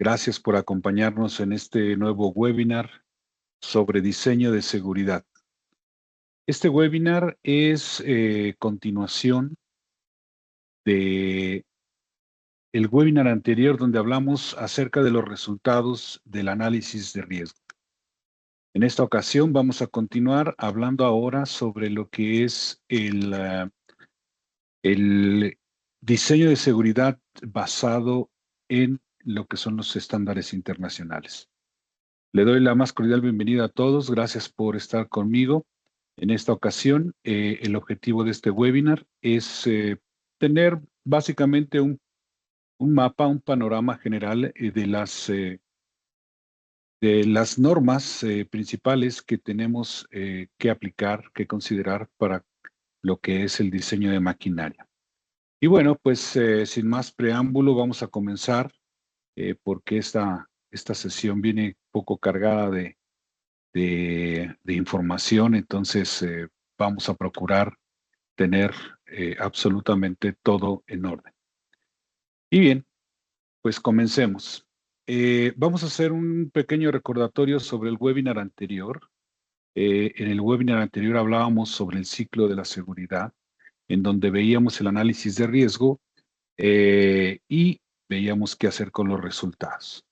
Gracias por acompañarnos en este nuevo webinar sobre diseño de seguridad. Este webinar es continuación de el webinar anterior donde hablamos acerca de los resultados del análisis de riesgo. En esta ocasión vamos a continuar hablando ahora sobre lo que es el diseño de seguridad basado en lo que son los estándares internacionales. Le doy la más cordial bienvenida a todos. Gracias por estar conmigo. En esta ocasión, el objetivo de este webinar es tener básicamente un mapa, un panorama general de las normas principales que tenemos que aplicar, que considerar para lo que es el diseño de maquinaria. Y bueno, pues sin más preámbulo, vamos a comenzar porque esta sesión viene poco cargada de información, entonces vamos a procurar tener absolutamente todo en orden. Y bien, pues comencemos. Vamos a hacer un pequeño recordatorio sobre el webinar anterior. En el webinar anterior hablábamos sobre el ciclo de la seguridad, en donde veíamos el análisis de riesgo y veíamos qué hacer con los resultados.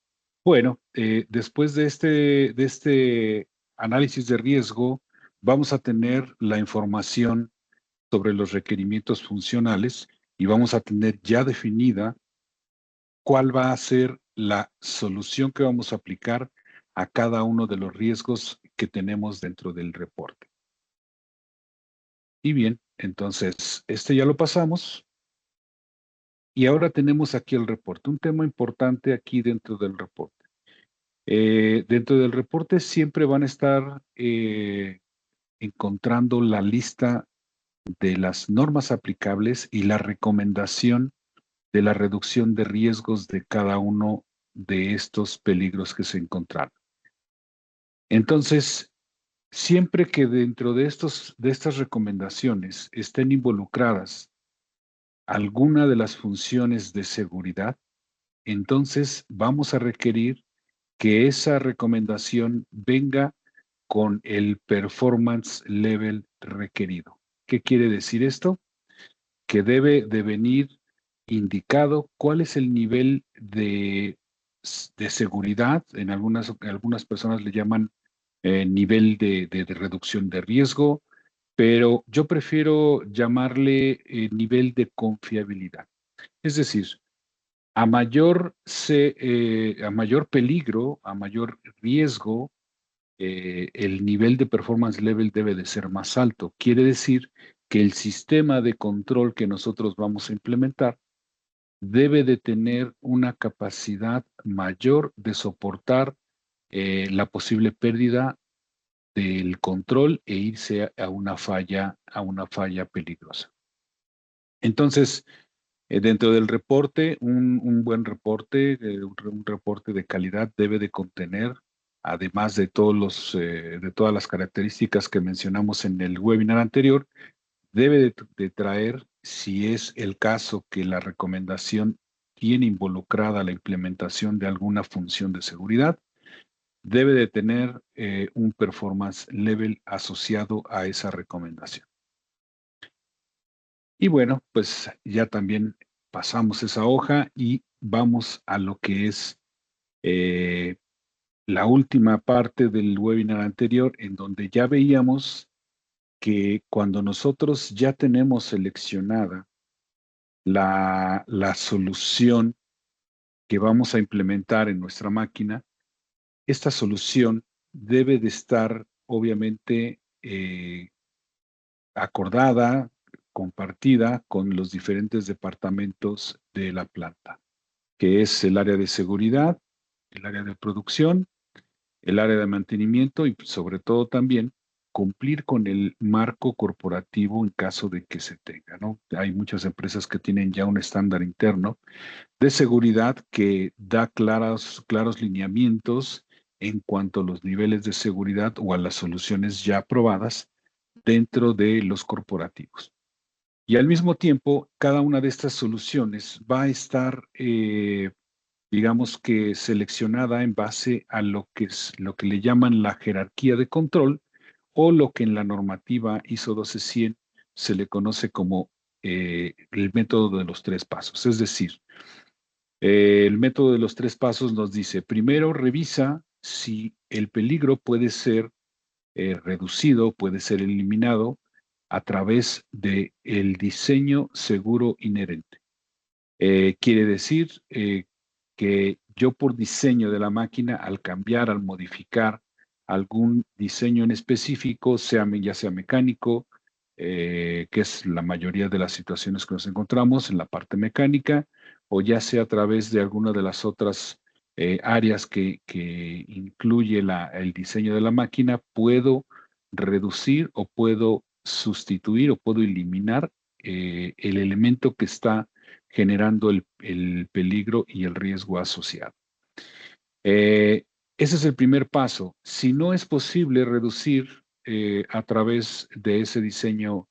Bueno, después de este análisis de riesgo, vamos a tener la información sobre los requerimientos funcionales y vamos a tener ya definida cuál va a ser la solución que vamos a aplicar a cada uno de los riesgos que tenemos dentro del reporte. Y bien, entonces, este ya lo pasamos. Y ahora tenemos aquí el reporte, un tema importante aquí dentro del reporte. Dentro del reporte siempre van a estar encontrando la lista de las normas aplicables y la recomendación de la reducción de riesgos de cada uno de estos peligros que se encontraron. Entonces, siempre que dentro de estas recomendaciones estén involucradas alguna de las funciones de seguridad, entonces vamos a requerir que esa recomendación venga con el performance level requerido. ¿Qué quiere decir esto? Que debe de venir indicado cuál es el nivel de seguridad. En algunas personas le llaman nivel de reducción de riesgo, pero yo prefiero llamarle nivel de confiabilidad. Es decir, a mayor peligro, a mayor riesgo, el nivel de performance level debe de ser más alto. Quiere decir que el sistema de control que nosotros vamos a implementar debe de tener una capacidad mayor de soportar la posible pérdida del control e irse a una falla peligrosa. Entonces, dentro del reporte, un buen reporte, un reporte de calidad debe de contener, además de de todas las características que mencionamos en el webinar anterior, debe de traer, si es el caso que la recomendación tiene involucrada la implementación de alguna función de seguridad, debe de tener un performance level asociado a esa recomendación. Y bueno, pues ya también pasamos esa hoja y vamos a lo que es la última parte del webinar anterior, en donde ya veíamos que cuando nosotros ya tenemos seleccionada la solución que vamos a implementar en nuestra máquina, esta solución debe de estar obviamente acordada, compartida con los diferentes departamentos de la planta, que es el área de seguridad, el área de producción, el área de mantenimiento y sobre todo también cumplir con el marco corporativo en caso de que se tenga, ¿no? Hay muchas empresas que tienen ya un estándar interno de seguridad que da claros lineamientos en cuanto a los niveles de seguridad o a las soluciones ya aprobadas dentro de los corporativos. Y al mismo tiempo, cada una de estas soluciones va a estar digamos que seleccionada en base a lo que le llaman la jerarquía de control o lo que en la normativa ISO 12100 se le conoce como el método de los tres pasos. Es decir, el método de los tres pasos nos dice, primero revisa si el peligro puede ser reducido, puede ser eliminado a través de el diseño seguro inherente. Quiere decir que yo por diseño de la máquina, al cambiar, al modificar algún diseño en específico, ya sea mecánico, que es la mayoría de las situaciones que nos encontramos en la parte mecánica, o ya sea a través de alguna de las otras áreas que incluye el diseño de la máquina, puedo reducir o puedo sustituir o puedo eliminar el elemento que está generando el peligro y el riesgo asociado. Eh, Ese es el primer paso. Si no es posible reducir a través de ese diseño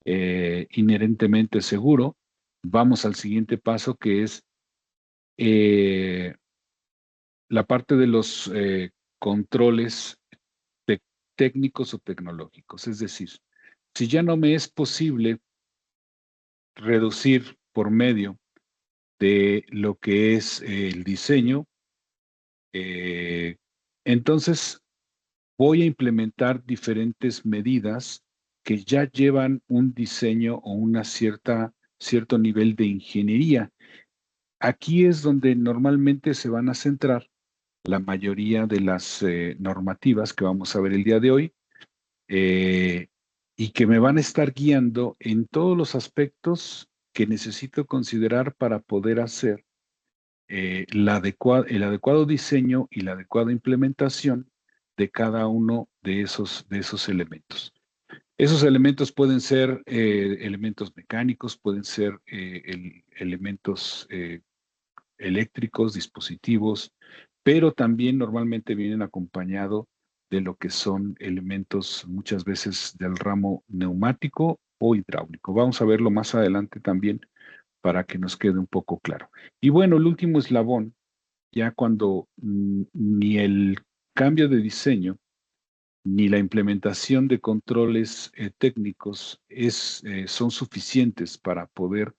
inherentemente seguro, vamos al siguiente paso que es eh, la parte de los controles técnicos o tecnológicos. Es decir, si ya no me es posible reducir por medio de lo que es el diseño, Eh, entonces, voy a implementar diferentes medidas que ya llevan un diseño o cierto nivel de ingeniería. Aquí es donde normalmente se van a centrar la mayoría de las normativas que vamos a ver el día de hoy eh, y que me van a estar guiando en todos los aspectos que necesito considerar para poder hacer el adecuado diseño y la adecuada implementación de cada uno de esos elementos. Esos elementos pueden ser elementos mecánicos, pueden ser elementos eléctricos, dispositivos, pero también normalmente vienen acompañados de lo que son elementos muchas veces del ramo neumático o hidráulico. Vamos a verlo más adelante también para que nos quede un poco claro. Y bueno, el último eslabón, ya cuando ni el cambio de diseño ni la implementación de controles técnicos son suficientes para poder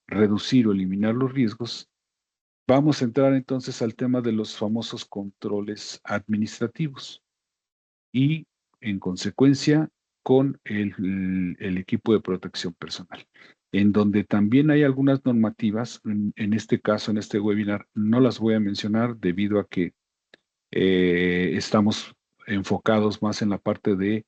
reducir o eliminar los riesgos, vamos a entrar entonces al tema de los famosos controles administrativos y, en consecuencia, con el equipo de protección personal, en donde también hay algunas normativas, en este caso, en este webinar, no las voy a mencionar debido a que estamos enfocados más en la parte de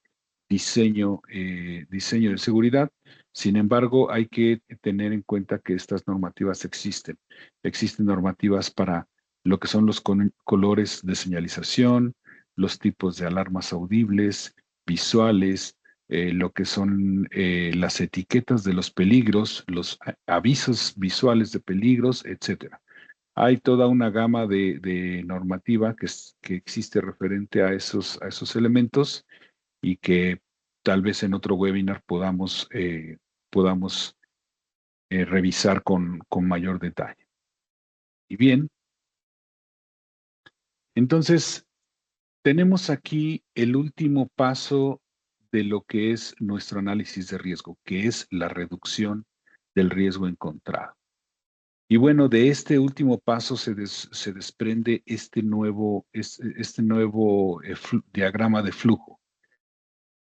diseño de seguridad. Sin embargo, hay que tener en cuenta que estas normativas existen. Existen normativas para lo que son los colores de señalización, los tipos de alarmas audibles, visuales, lo que son las etiquetas de los peligros, los avisos visuales de peligros, etcétera. Hay toda una gama de normativa que existe referente a esos elementos y que tal vez en otro webinar podamos revisar con mayor detalle. Y bien, entonces tenemos aquí el último paso de lo que es nuestro análisis de riesgo, que es la reducción del riesgo encontrado. Y bueno, de este último paso se desprende este nuevo diagrama de flujo.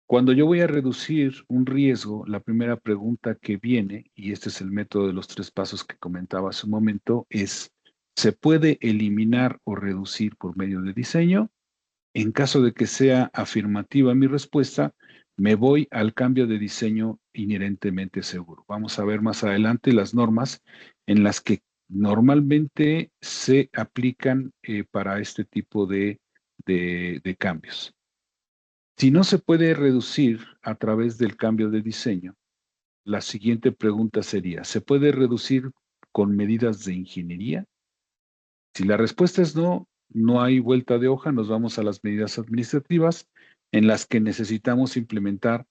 Cuando yo voy a reducir un riesgo, la primera pregunta que viene, y este es el método de los tres pasos que comentaba hace un momento, es, ¿se puede eliminar o reducir por medio de diseño? En caso de que sea afirmativa mi respuesta, me voy al cambio de diseño inherentemente seguro. Vamos a ver más adelante las normas en las que normalmente se aplican para este tipo de cambios. Si no se puede reducir a través del cambio de diseño, la siguiente pregunta sería, ¿se puede reducir con medidas de ingeniería? Si la respuesta es no, no hay vuelta de hoja, nos vamos a las medidas administrativas en las que necesitamos implementar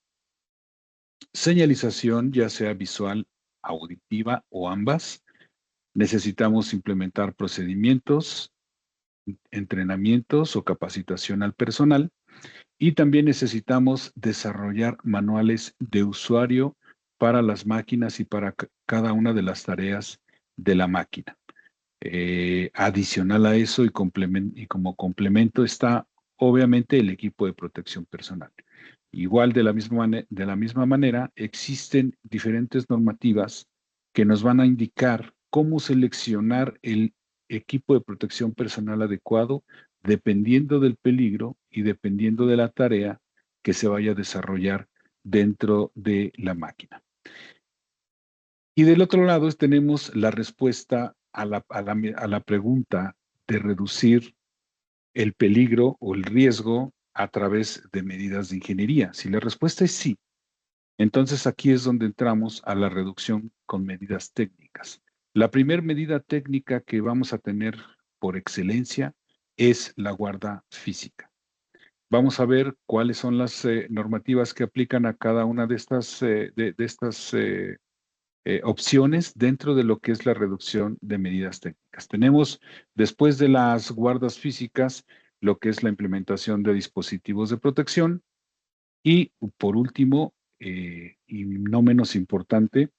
señalización, ya sea visual, auditiva o ambas, Necesitamos implementar procedimientos, entrenamientos o capacitación al personal. Y también necesitamos desarrollar manuales de usuario para las máquinas y para cada una de las tareas de la máquina. Adicional a eso y como complemento está obviamente el equipo de protección personal. Igual de la misma manera, existen diferentes normativas que nos van a indicar cómo seleccionar el equipo de protección personal adecuado dependiendo del peligro y dependiendo de la tarea que se vaya a desarrollar dentro de la máquina. Y del otro lado tenemos la respuesta a la pregunta de reducir el peligro o el riesgo a través de medidas de ingeniería. Si la respuesta es sí, entonces aquí es donde entramos a la reducción con medidas técnicas. La primera medida técnica que vamos a tener por excelencia es la guarda física. Vamos a ver cuáles son las normativas que aplican a cada una de estas, opciones dentro de lo que es la reducción de medidas técnicas. Tenemos, después de las guardas físicas, lo que es la implementación de dispositivos de protección y, por último, y no menos importante,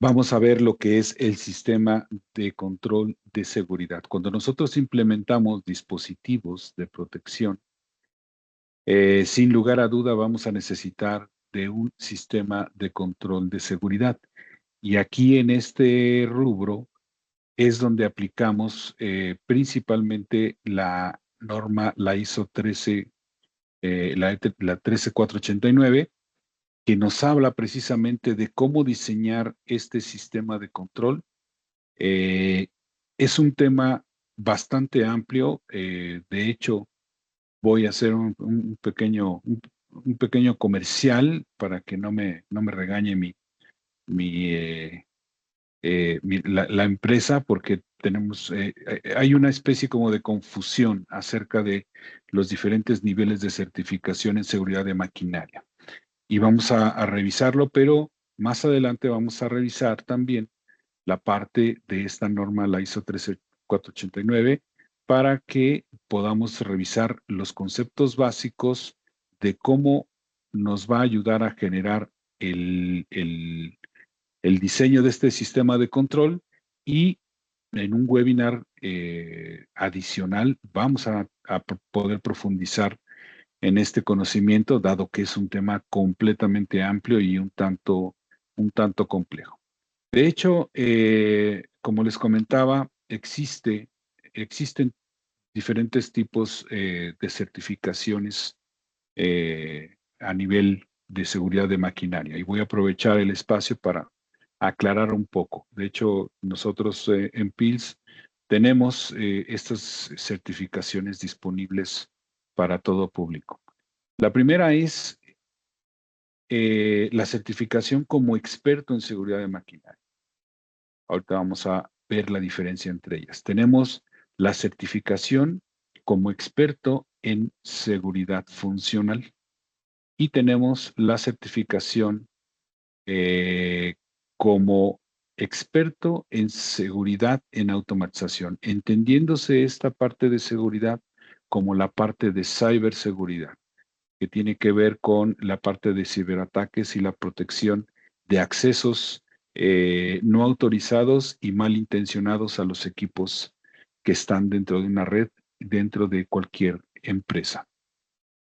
vamos a ver lo que es el sistema de control de seguridad. Cuando nosotros implementamos dispositivos de protección, sin lugar a duda vamos a necesitar de un sistema de control de seguridad. Y aquí en este rubro es donde aplicamos principalmente la norma, la ISO 13, la 13489, que nos habla precisamente de cómo diseñar este sistema de control. Es un tema bastante amplio. De hecho, voy a hacer un pequeño comercial para que no me regañe mi, la empresa, porque hay una especie como de confusión acerca de los diferentes niveles de certificación en seguridad de maquinaria. Y vamos a revisarlo, pero más adelante vamos a revisar también la parte de esta norma, la ISO 13489, para que podamos revisar los conceptos básicos de cómo nos va a ayudar a generar el diseño de este sistema de control. Y en un webinar adicional vamos a poder profundizar en este conocimiento, dado que es un tema completamente amplio y un tanto complejo. De hecho, como les comentaba, existen diferentes tipos de certificaciones a nivel de seguridad de maquinaria. Y voy a aprovechar el espacio para aclarar un poco. De hecho, nosotros en PILS tenemos estas certificaciones disponibles para todo público. La primera es la certificación como experto en seguridad de maquinaria. Ahorita vamos a ver la diferencia entre ellas. Tenemos la certificación como experto en seguridad funcional y tenemos la certificación eh, como experto en seguridad en automatización, entendiéndose esta parte de seguridad como la parte de ciberseguridad, que tiene que ver con la parte de ciberataques y la protección de accesos no autorizados y malintencionados a los equipos que están dentro de una red, dentro de cualquier empresa.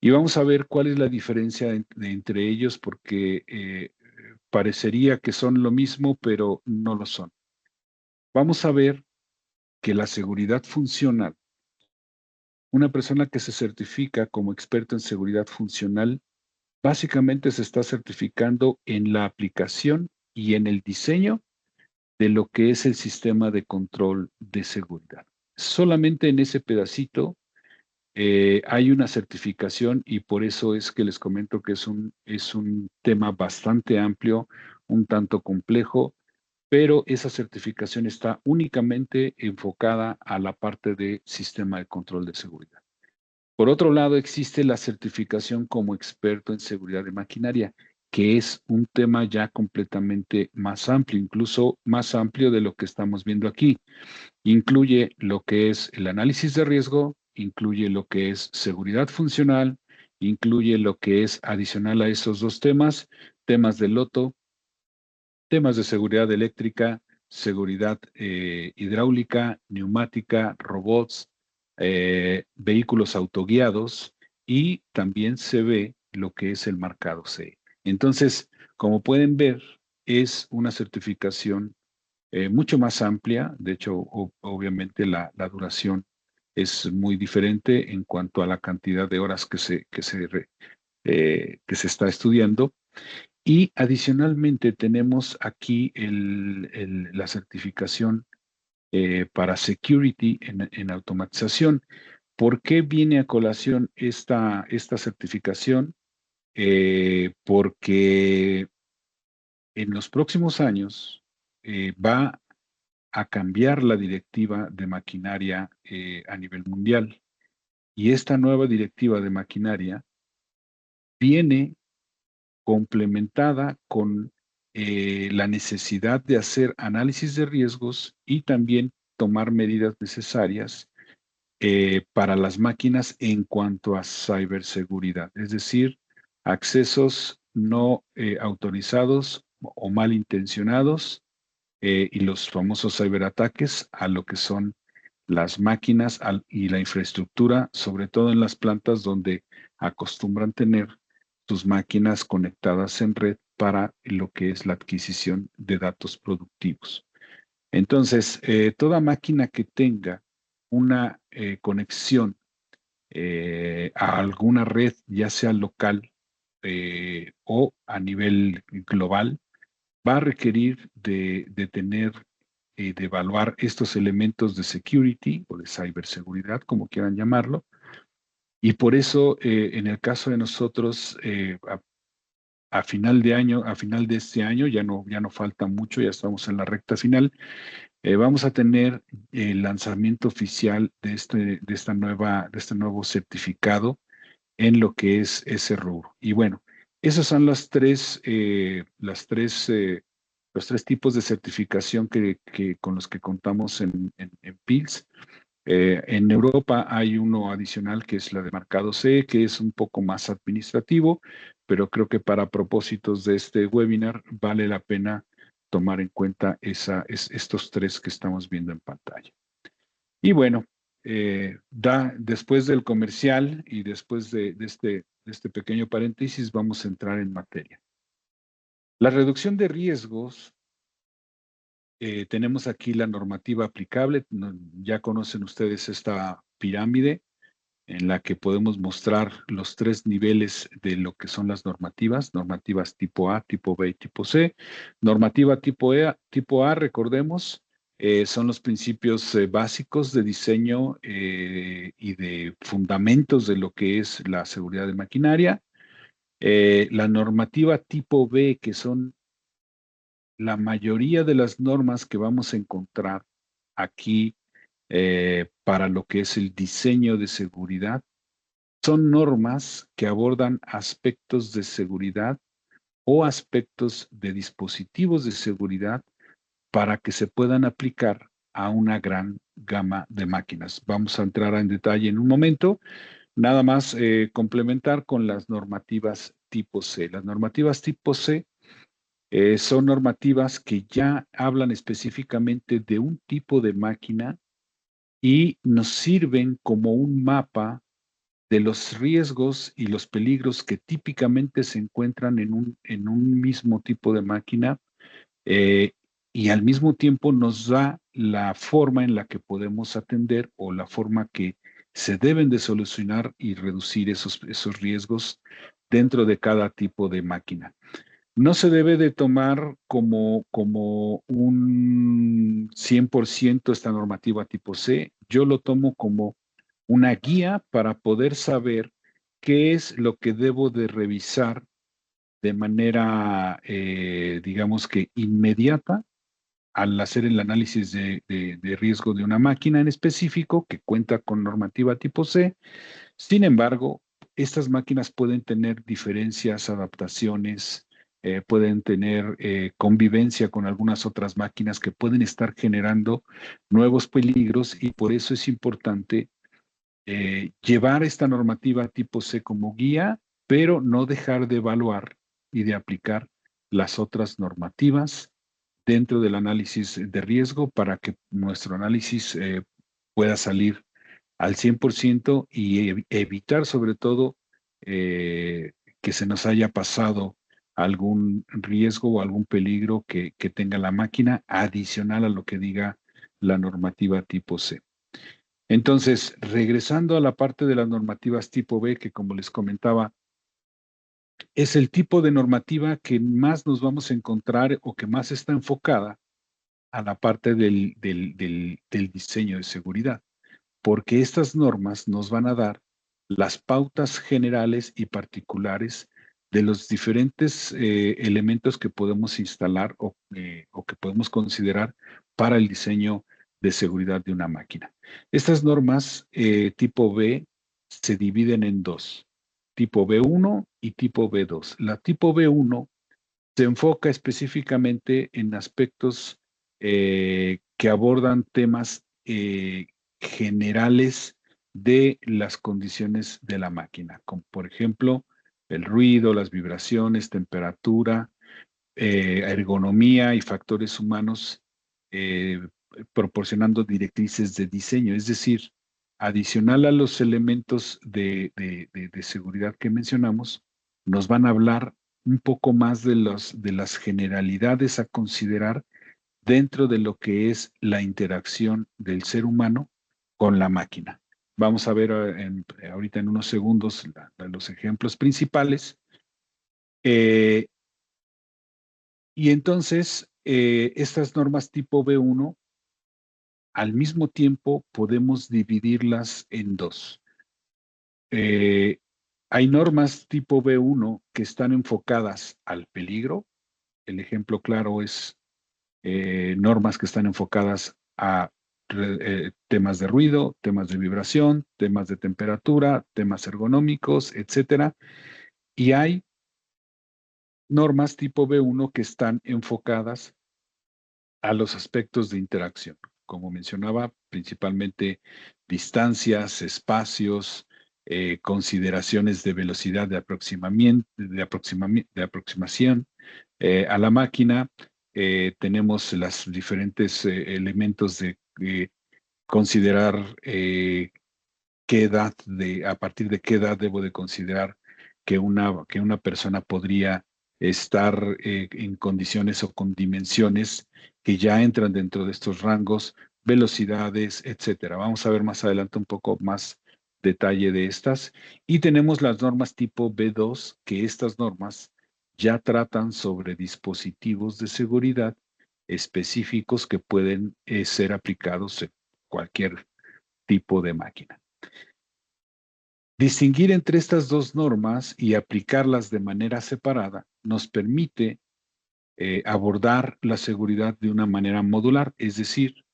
Y vamos a ver cuál es la diferencia entre ellos, porque parecería que son lo mismo, pero no lo son. Vamos a ver que la seguridad funcional, una persona que se certifica como experto en seguridad funcional, básicamente se está certificando en la aplicación y en el diseño de lo que es el sistema de control de seguridad. Solamente en ese pedacito hay una certificación y por eso es que les comento que es un tema bastante amplio, un tanto complejo, pero esa certificación está únicamente enfocada a la parte de sistema de control de seguridad. Por otro lado, existe la certificación como experto en seguridad de maquinaria. que es un tema ya completamente más amplio, incluso más amplio de lo que estamos viendo aquí. Incluye lo que es el análisis de riesgo, incluye lo que es seguridad funcional, incluye lo que es adicional a esos dos temas, temas de loto, temas de seguridad eléctrica, seguridad hidráulica, neumática, robots, vehículos autoguiados y también se ve lo que es el marcado CE. Entonces, como pueden ver, es una certificación mucho más amplia. De hecho, obviamente la duración es muy diferente en cuanto a la cantidad de horas que se está estudiando. Y adicionalmente tenemos aquí la certificación para security en automatización. ¿Por qué viene a colación esta certificación? Porque en los próximos años va a cambiar la directiva de maquinaria a nivel mundial. Y esta nueva directiva de maquinaria viene complementada con la necesidad de hacer análisis de riesgos y también tomar medidas necesarias para las máquinas en cuanto a ciberseguridad, es decir, accesos no autorizados o malintencionados y los famosos ciberataques a lo que son las máquinas y la infraestructura, sobre todo en las plantas donde acostumbran tener sus máquinas conectadas en red para lo que es la adquisición de datos productivos. Entonces, toda máquina que tenga una conexión a alguna red, ya sea local o a nivel global, va a requerir de tener de evaluar estos elementos de security o de ciberseguridad, como quieran llamarlo. Y por eso, en el caso de nosotros, a final de año, a final de este año, ya no falta mucho, ya estamos en la recta final, vamos a tener el lanzamiento oficial de este nuevo certificado en lo que es ese rubro. Y bueno, esos son los tres tipos de certificación con los que contamos en PILS. En Europa hay uno adicional que es la de marcado C, que es un poco más administrativo, pero creo que para propósitos de este webinar vale la pena tomar en cuenta estos tres que estamos viendo en pantalla. Y bueno, después del comercial y después de este pequeño paréntesis, vamos a entrar en materia. La reducción de riesgos, tenemos aquí la normativa aplicable. Ya conocen ustedes esta pirámide en la que podemos mostrar los tres niveles de lo que son las normativas tipo A, tipo B y tipo C. Normativa tipo A, recordemos, son los principios básicos de diseño y de fundamentos de lo que es la seguridad de maquinaria. La normativa tipo B, que son la mayoría de las normas que vamos a encontrar aquí para lo que es el diseño de seguridad, son normas que abordan aspectos de seguridad o aspectos de dispositivos de seguridad para que se puedan aplicar a una gran gama de máquinas. Vamos a entrar en detalle en un momento, nada más complementar con las normativas tipo C. Las normativas tipo C son normativas que ya hablan específicamente de un tipo de máquina y nos sirven como un mapa de los riesgos y los peligros que típicamente se encuentran en un mismo tipo de máquina eh, y al mismo tiempo nos da la forma en la que podemos atender o la forma que se deben de solucionar y reducir esos riesgos dentro de cada tipo de máquina. No se debe de tomar como un 100% esta normativa tipo C. Yo lo tomo como una guía para poder saber qué es lo que debo de revisar de manera, digamos que inmediata al hacer el análisis de riesgo de una máquina en específico que cuenta con normativa tipo C. Sin embargo, estas máquinas pueden tener diferencias, adaptaciones, pueden tener convivencia con algunas otras máquinas que pueden estar generando nuevos peligros y por eso es importante llevar esta normativa tipo C como guía, pero no dejar de evaluar y de aplicar las otras normativas dentro del análisis de riesgo para que nuestro análisis pueda salir al 100% y evitar sobre todo que se nos haya pasado algún riesgo o algún peligro que tenga la máquina adicional a lo que diga la normativa tipo C. Entonces, regresando a la parte de las normativas tipo B, que como les comentaba, es el tipo de normativa que más nos vamos a encontrar o que más está enfocada a la parte del diseño de seguridad, porque estas normas nos van a dar las pautas generales y particulares de los diferentes elementos que podemos instalar o que podemos considerar para el diseño de seguridad de una máquina. Estas normas tipo B se dividen en dos, tipo B1 y tipo B2. La tipo B1 se enfoca específicamente en aspectos que abordan temas generales de las condiciones de la máquina, como por ejemplo el ruido, las vibraciones, temperatura, ergonomía y factores humanos, eh, proporcionando directrices de diseño. Es decir, adicional a los elementos de seguridad que mencionamos, nos van a hablar un poco más de las generalidades a considerar dentro de lo que es la interacción del ser humano con la máquina. Vamos a ver ahorita en unos segundos los ejemplos principales. Eh, y entonces, estas normas tipo B1, al mismo tiempo podemos dividirlas en dos. Eh, Hay normas tipo B1 que están enfocadas al peligro. El ejemplo claro es normas que están enfocadas a temas de ruido, temas de vibración, temas de temperatura, temas ergonómicos, etcétera. Y hay normas tipo B1 que están enfocadas a los aspectos de interacción. Como mencionaba, principalmente distancias, espacios, consideraciones de velocidad de aproximamiento, de aproximación a la máquina. Tenemos los diferentes elementos de considerar qué edad a partir de qué edad debo de considerar que una persona podría estar en condiciones o con dimensiones que ya entran dentro de estos rangos, velocidades, etcétera. Vamos a ver más adelante un poco más detalle de estas. Y tenemos las normas tipo B2, que estas normas ya tratan sobre dispositivos de seguridad específicos que pueden ser aplicados en cualquier tipo de máquina. Distinguir entre estas dos normas y aplicarlas de manera separada nos permite abordar la seguridad de una manera modular, es decir,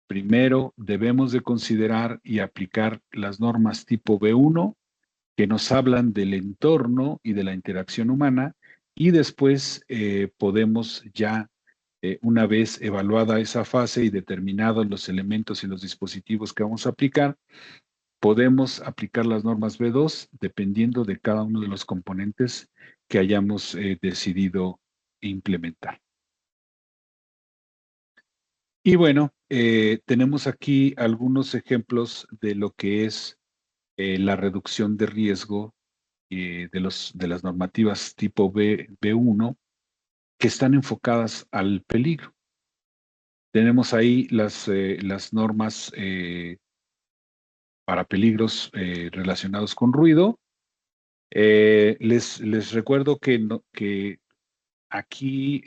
primero debemos de considerar y aplicar las normas tipo B1 que nos hablan del entorno y de la interacción humana y después podemos ya, una vez evaluada esa fase y determinados los elementos y los dispositivos que vamos a aplicar, podemos aplicar las normas B2 dependiendo de cada uno de los componentes que hayamos decidido implementar. Y bueno, tenemos aquí algunos ejemplos de lo que es la reducción de riesgo de las normativas tipo B1 que están enfocadas al peligro. Tenemos ahí las normas para peligros relacionados con ruido. Les recuerdo que aquí,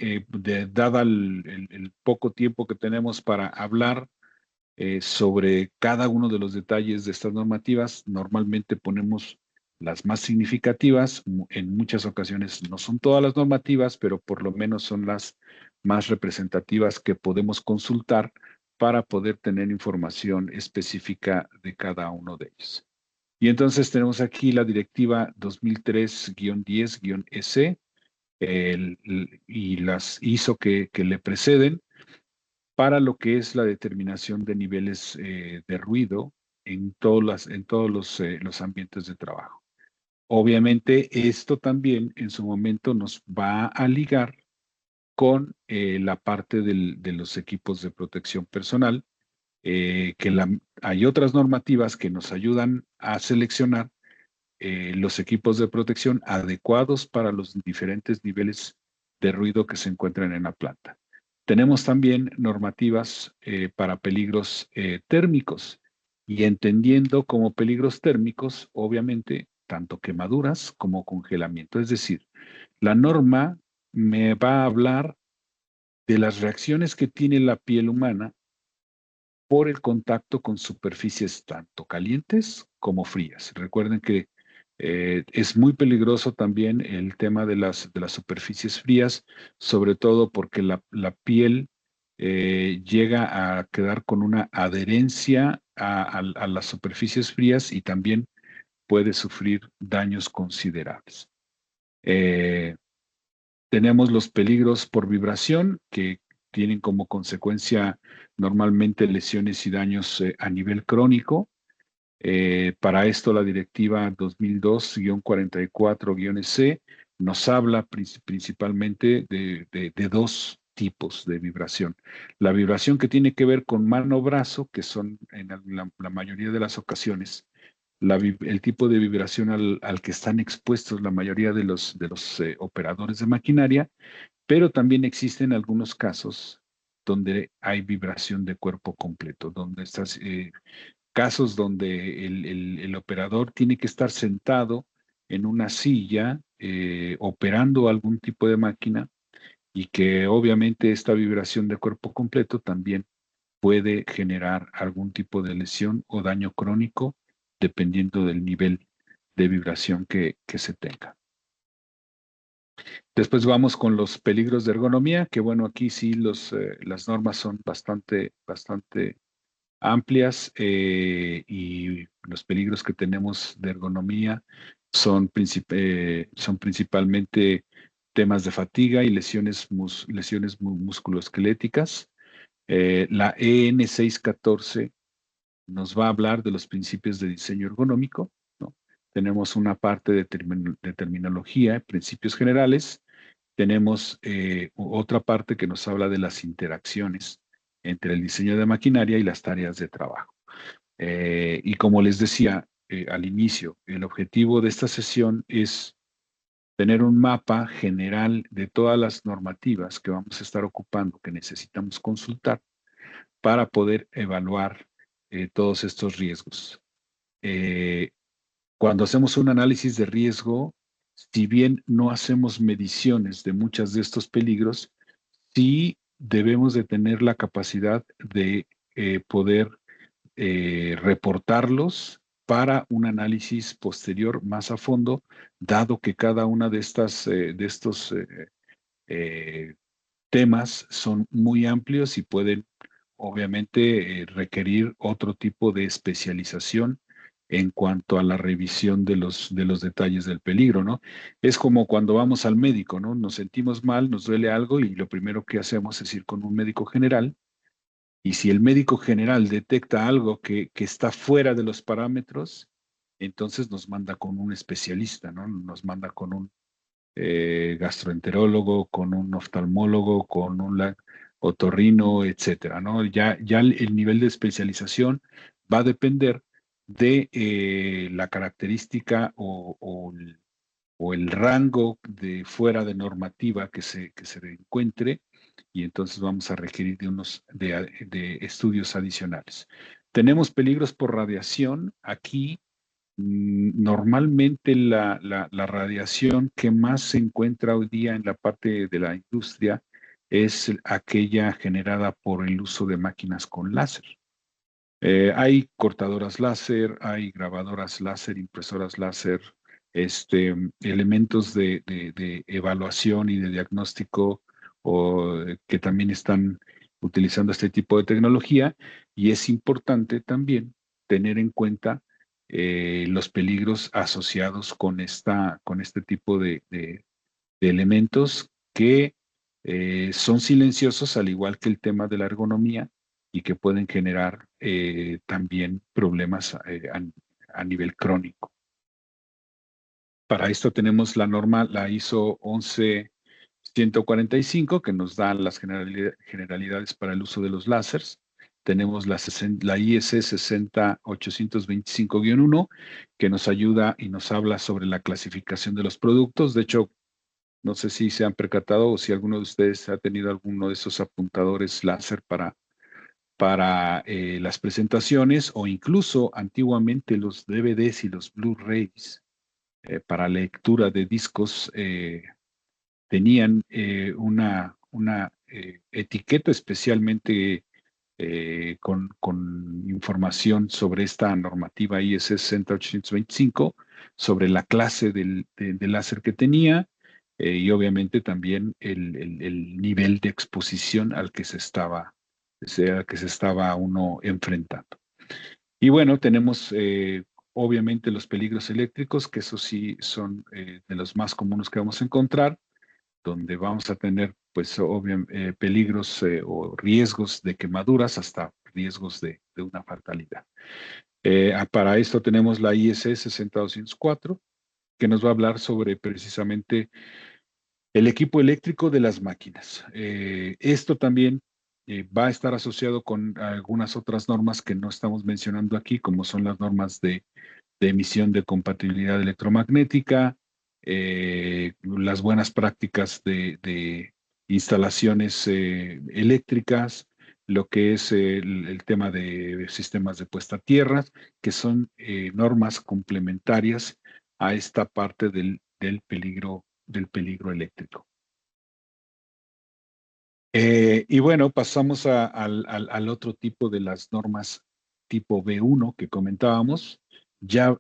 dada el poco tiempo que tenemos para hablar sobre cada uno de los detalles de estas normativas, normalmente ponemos las más significativas. En muchas ocasiones no son todas las normativas, pero por lo menos son las más representativas que podemos consultar para poder tener información específica de cada uno de ellos. Y entonces tenemos aquí la directiva 2003-10-EC, y las ISO que le preceden para lo que es la determinación de niveles de ruido en todos los ambientes de trabajo. Obviamente, esto también en su momento nos va a ligar con la parte de los equipos de protección personal, hay otras normativas que nos ayudan a seleccionar los equipos de protección adecuados para los diferentes niveles de ruido que se encuentran en la planta. Tenemos también normativas para peligros térmicos y entendiendo como peligros térmicos, obviamente, tanto quemaduras como congelamiento. Es decir, la norma me va a hablar de las reacciones que tiene la piel humana por el contacto con superficies tanto calientes como frías. Recuerden que es muy peligroso también el tema de las superficies frías, sobre todo porque la piel llega a quedar con una adherencia a las superficies frías y también puede sufrir daños considerables. Eh, Tenemos los peligros por vibración, que tienen como consecuencia normalmente lesiones y daños a nivel crónico. Para esto, la directiva 2002-44-C nos habla principalmente de dos tipos de vibración. La vibración que tiene que ver con mano-brazo, que son en la mayoría de las ocasiones el tipo de vibración al que están expuestos la mayoría de los operadores de maquinaria, pero también existen algunos casos donde hay vibración de cuerpo completo, donde estás, casos donde el operador tiene que estar sentado en una silla operando algún tipo de máquina y que obviamente esta vibración de cuerpo completo también puede generar algún tipo de lesión o daño crónico dependiendo del nivel de vibración que se tenga. Después vamos con los peligros de ergonomía, que bueno, aquí sí las normas son bastante amplias y los peligros que tenemos de ergonomía son principalmente temas de fatiga y lesiones musculoesqueléticas. La EN 614 nos va a hablar de los principios de diseño ergonómico, ¿no? Tenemos una parte de terminología, principios generales. Tenemos otra parte que nos habla de las interacciones entre el diseño de maquinaria y las tareas de trabajo. Y como les decía al inicio, el objetivo de esta sesión es tener un mapa general de todas las normativas que vamos a estar ocupando, que necesitamos consultar para poder evaluar todos estos riesgos. Eh, Cuando hacemos un análisis de riesgo, si bien no hacemos mediciones de muchos de estos peligros, sí debemos de tener la capacidad de poder reportarlos para un análisis posterior más a fondo, dado que cada una de estos eh, temas son muy amplios y pueden obviamente requerir otro tipo de especialización en cuanto a la revisión de los detalles del peligro, ¿no? Es como cuando vamos al médico, ¿no? Nos sentimos mal, nos duele algo y lo primero que hacemos es ir con un médico general y si el médico general detecta algo que está fuera de los parámetros, entonces nos manda con un especialista, ¿no? Nos manda con un gastroenterólogo, con un oftalmólogo, con un otorrino, etcétera, ¿no? Ya el nivel de especialización va a depender de la característica o el rango de fuera de normativa que se encuentre y entonces vamos a requerir de estudios adicionales. Tenemos peligros por radiación. Aquí normalmente la radiación que más se encuentra hoy día en la parte de la industria es aquella generada por el uso de máquinas con láser. Hay cortadoras láser, hay grabadoras láser, impresoras láser, elementos de evaluación y de diagnóstico que también están utilizando este tipo de tecnología y es importante también tener en cuenta los peligros asociados con este tipo de elementos que son silenciosos, al igual que el tema de la ergonomía, y que pueden generar también problemas a nivel crónico. Para esto tenemos la norma, la ISO 11145, que nos da las generalidades para el uso de los láseres. Tenemos la IEC 60825-1, que nos ayuda y nos habla sobre la clasificación de los productos. De hecho, no sé si se han percatado o si alguno de ustedes ha tenido alguno de esos apuntadores láser para las presentaciones, o incluso antiguamente los DVDs y los Blu-rays para lectura de discos tenían una etiqueta especialmente con información sobre esta normativa IEC 60825, sobre la clase del láser que tenía, y obviamente también el nivel de exposición al que se estaba uno enfrentando. Y bueno, tenemos obviamente los peligros eléctricos, que eso sí son de los más comunes que vamos a encontrar, donde vamos a tener pues peligros o riesgos de quemaduras hasta riesgos de una fatalidad. Para esto tenemos la IEC 60204, que nos va a hablar sobre precisamente el equipo eléctrico de las máquinas. Esto también va a estar asociado con algunas otras normas que no estamos mencionando aquí, como son las normas de emisión de compatibilidad electromagnética, las buenas prácticas de instalaciones eléctricas, lo que es el tema de sistemas de puesta a tierra, que son normas complementarias a esta parte del peligro eléctrico. Y bueno, pasamos al otro tipo de las normas tipo B1 que comentábamos. Ya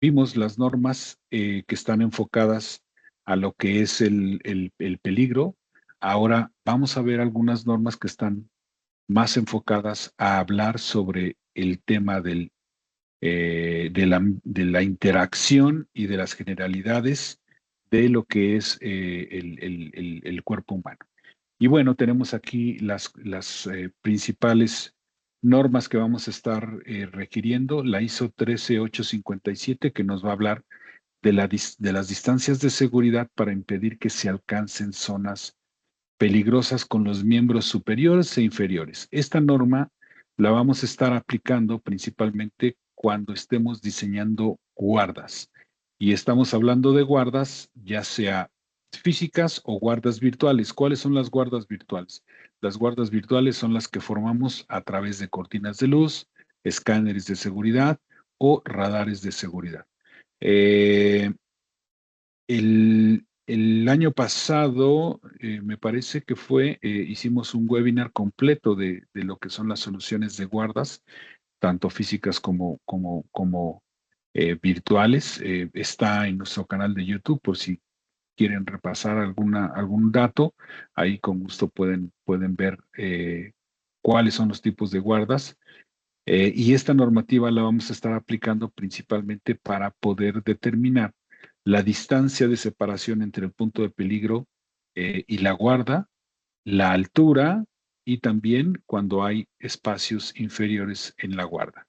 vimos las normas que están enfocadas a lo que es el peligro. Ahora vamos a ver algunas normas que están más enfocadas a hablar sobre el tema de la interacción y de las generalidades de lo que es el cuerpo humano. Y bueno, tenemos aquí las principales normas que vamos a estar requiriendo, la ISO 13857, que nos va a hablar de las distancias de seguridad para impedir que se alcancen zonas peligrosas con los miembros superiores e inferiores. Esta norma la vamos a estar aplicando principalmente cuando estemos diseñando guardas. Y estamos hablando de guardas, ya sea físicas o guardas virtuales. ¿Cuáles son las guardas virtuales? Las guardas virtuales son las que formamos a través de cortinas de luz, escáneres de seguridad o radares de seguridad. Eh, el año pasado, me parece que hicimos un webinar completo de lo que son las soluciones de guardas, tanto físicas como virtuales. Está en nuestro canal de YouTube por si quieren repasar algún dato. Ahí con gusto pueden ver cuáles son los tipos de guardas. Y esta normativa la vamos a estar aplicando principalmente para poder determinar la distancia de separación entre el punto de peligro y la guarda, la altura y también cuando hay espacios inferiores en la guarda.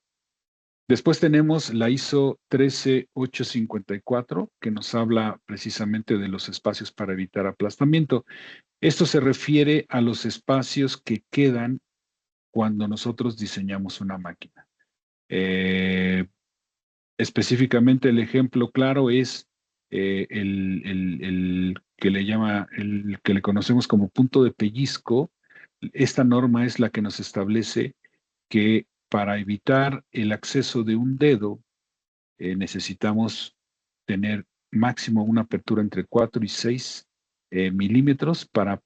Después tenemos la ISO 13854, que nos habla precisamente de los espacios para evitar aplastamiento. Esto se refiere a los espacios que quedan cuando nosotros diseñamos una máquina. Eh, Específicamente el ejemplo claro es el el que le conocemos como punto de pellizco. Esta norma es la que nos establece que para evitar el acceso de un dedo necesitamos tener máximo una apertura entre 4 y 6 milímetros para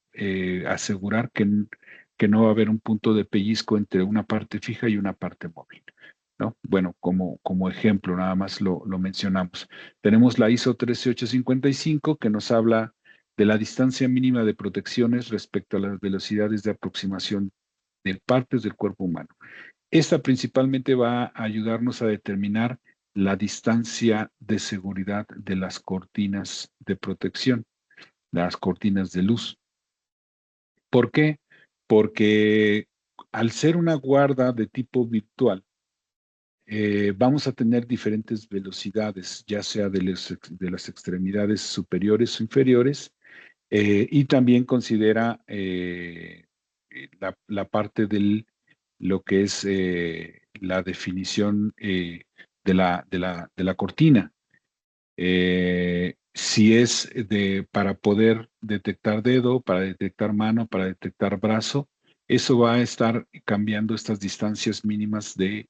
asegurar que no va a haber un punto de pellizco entre una parte fija y una parte móvil, ¿no? Bueno, como ejemplo, nada más lo mencionamos. Tenemos la ISO 13855 que nos habla de la distancia mínima de protecciones respecto a las velocidades de aproximación de partes del cuerpo humano. Esta principalmente va a ayudarnos a determinar la distancia de seguridad de las cortinas de protección. las cortinas de luz. ¿Por qué? Porque al ser una guarda de tipo virtual, vamos a tener diferentes velocidades, ya sea de las extremidades superiores o inferiores, y también considera la parte de lo que es la definición de la cortina. Si es para poder detectar dedo, para detectar mano, para detectar brazo, eso va a estar cambiando estas distancias mínimas de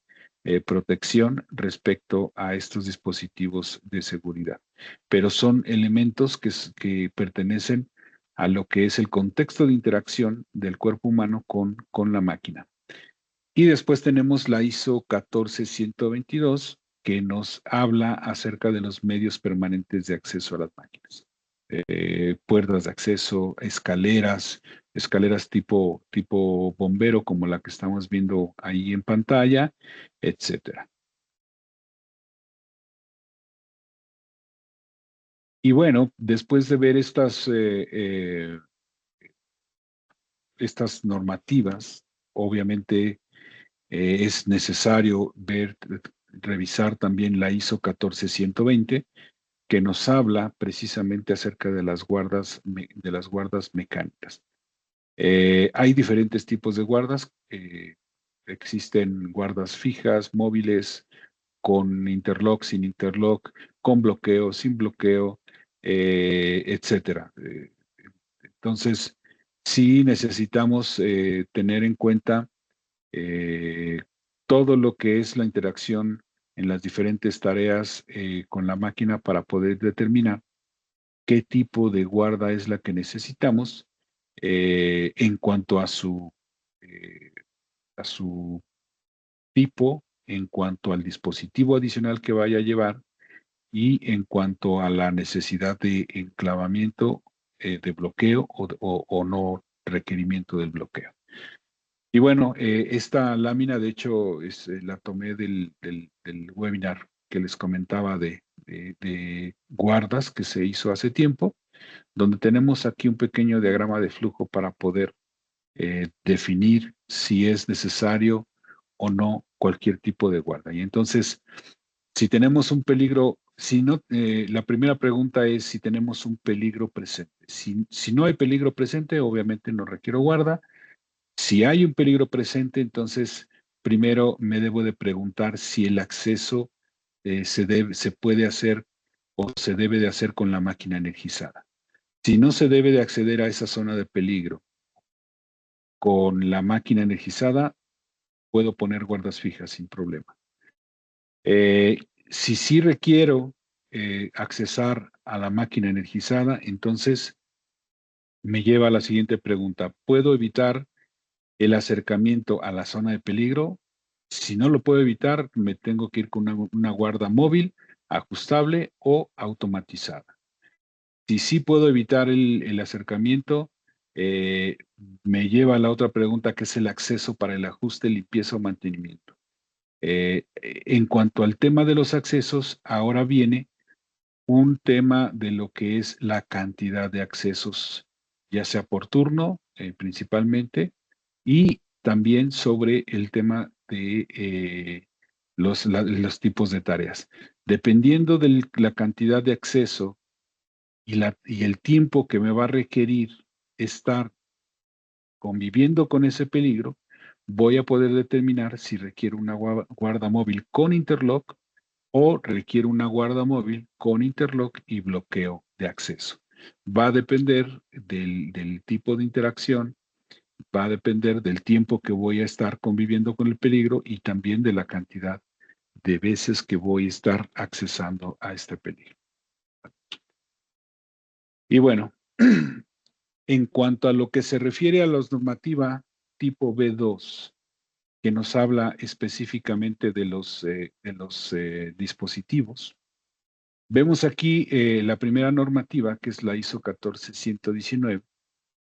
protección respecto a estos dispositivos de seguridad. Pero son elementos que pertenecen a lo que es el contexto de interacción del cuerpo humano con la máquina. Y después tenemos la ISO 14122, que nos habla acerca de los medios permanentes de acceso a las máquinas. Puertas de acceso, escaleras tipo bombero, como la que estamos viendo ahí en pantalla, etcétera. Y bueno, después de ver estas normativas, obviamente es necesario revisar también la ISO 14120, que nos habla precisamente acerca de de las guardas mecánicas. Hay diferentes tipos de guardas. Existen guardas fijas, móviles, con interlock, sin interlock, con bloqueo, sin bloqueo, etcétera. Entonces, sí necesitamos tener en cuenta eh, todo lo que es la interacción en las diferentes tareas con la máquina para poder determinar qué tipo de guarda es la que necesitamos en cuanto eh, a su tipo, en cuanto al dispositivo adicional que vaya a llevar y en cuanto a la necesidad de enclavamiento, de bloqueo o no requerimiento del bloqueo. Y bueno, esta lámina, de hecho, la tomé del webinar que les comentaba de guardas que se hizo hace tiempo, donde tenemos aquí un pequeño diagrama de flujo para poder definir si es necesario o no cualquier tipo de guarda. Y entonces, si tenemos un peligro, si no, la primera pregunta es si tenemos un peligro presente. Si no hay peligro presente, obviamente no requiero guarda. Si hay un peligro presente, entonces primero me debo de preguntar si el acceso se puede hacer o se debe de hacer con la máquina energizada. Si no se debe de acceder a esa zona de peligro con la máquina energizada, puedo poner guardas fijas sin problema. Eh, si sí requiero accesar a la máquina energizada, entonces me lleva a la siguiente pregunta. ¿Puedo evitar el acercamiento a la zona de peligro? Si no lo puedo evitar, me tengo que ir con una guarda móvil, ajustable o automatizada. Si sí puedo evitar el acercamiento, eh, me lleva a la otra pregunta, que es el acceso para el ajuste, limpieza o mantenimiento. En cuanto al tema de los accesos, ahora viene un tema de lo que es la cantidad de accesos, ya sea por turno, principalmente, y también sobre el tema de los tipos de tareas. Dependiendo de la cantidad de acceso y el tiempo que me va a requerir estar conviviendo con ese peligro, voy a poder determinar si requiero una guarda móvil con interlock o requiere una guarda móvil con interlock y bloqueo de acceso. Va a depender del tipo de interacción, va a depender del tiempo que voy a estar conviviendo con el peligro y también de la cantidad de veces que voy a estar accesando a este peligro. Y bueno, en cuanto a lo que se refiere a la normativa tipo B2, que nos habla específicamente de los dispositivos, vemos aquí la primera normativa, que es la ISO 14119,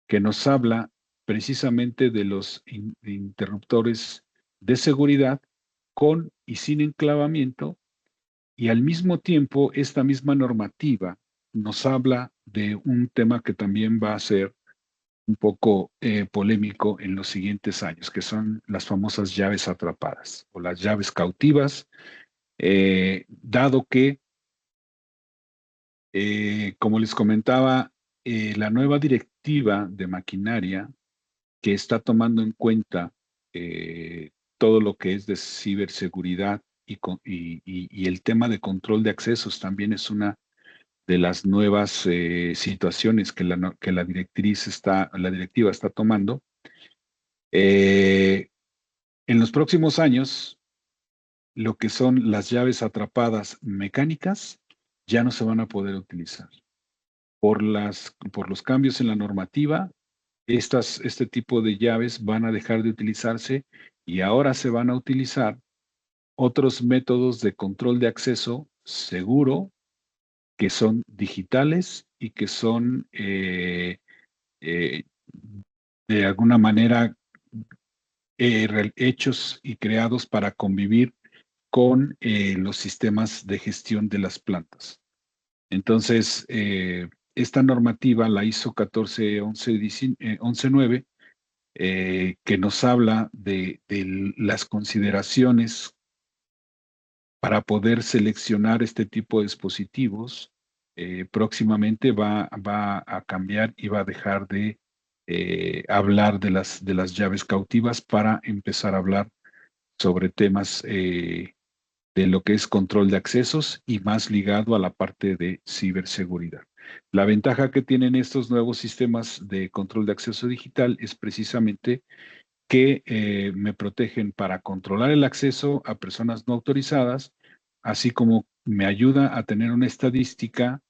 que nos habla precisamente de los interruptores de seguridad con y sin enclavamiento, y al mismo tiempo esta misma normativa nos habla de un tema que también va a ser un poco polémico en los siguientes años, que son las famosas llaves atrapadas o las llaves cautivas, dado que, como les comentaba, la nueva directiva de maquinaria que está tomando en cuenta todo lo que es de ciberseguridad y el tema de control de accesos también es una de las nuevas situaciones que que la directiva está tomando. Eh, en los próximos años, lo que son las llaves atrapadas mecánicas ya no se van a poder utilizar. Por los cambios en la normativa, este tipo de llaves van a dejar de utilizarse y ahora se van a utilizar otros métodos de control de acceso seguro que son digitales y que son eh, de alguna manera hechos y creados para convivir con los sistemas de gestión de las plantas. Entonces, esta normativa, la ISO 14119, que nos habla de las consideraciones para poder seleccionar este tipo de dispositivos, próximamente va a cambiar y va a dejar de hablar de las llaves cautivas para empezar a hablar sobre temas de lo que es control de accesos y más ligado a la parte de ciberseguridad. La ventaja que tienen estos nuevos sistemas de control de acceso digital es precisamente que me protegen para controlar el acceso a personas no autorizadas, así como me ayuda a tener una estadística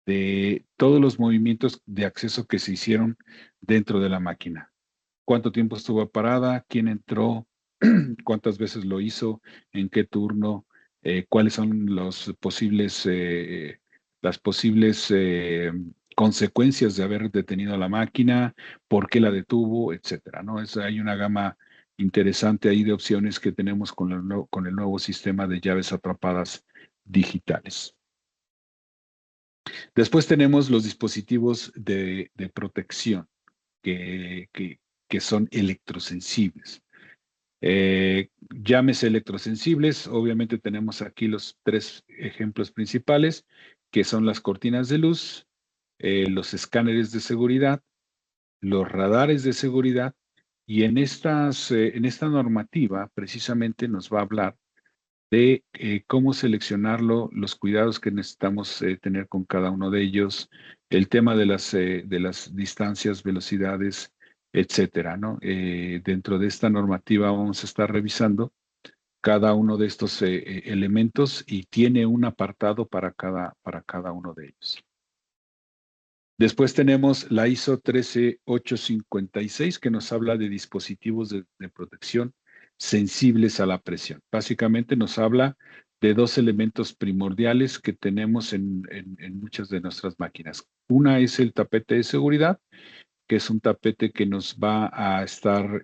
de todos los movimientos de acceso que se hicieron dentro de la máquina. Cuánto tiempo estuvo parada, quién entró, cuántas veces lo hizo, en qué turno, cuáles son las posibles consecuencias de haber detenido a la máquina, por qué la detuvo, etcétera, ¿no? Hay una gama interesante ahí de opciones que tenemos con el nuevo sistema de llaves atrapadas digitales. Después tenemos los dispositivos de protección que, que que son electrosensibles. Llámese electrosensibles, obviamente tenemos aquí los tres ejemplos principales, que son las cortinas de luz, los escáneres de seguridad, los radares de seguridad, y en esta normativa precisamente nos va a hablar de cómo seleccionarlo, los cuidados que necesitamos tener con cada uno de ellos, el tema de las distancias, velocidades, etcétera, ¿no? Dentro de esta normativa vamos a estar revisando cada uno de estos elementos y tiene un apartado para cada uno de ellos. Después tenemos la ISO 13856 que nos habla de dispositivos de protección sensibles a la presión. Básicamente nos habla de dos elementos primordiales que tenemos en muchas de nuestras máquinas. Una es el tapete de seguridad, que es un tapete que nos va a estar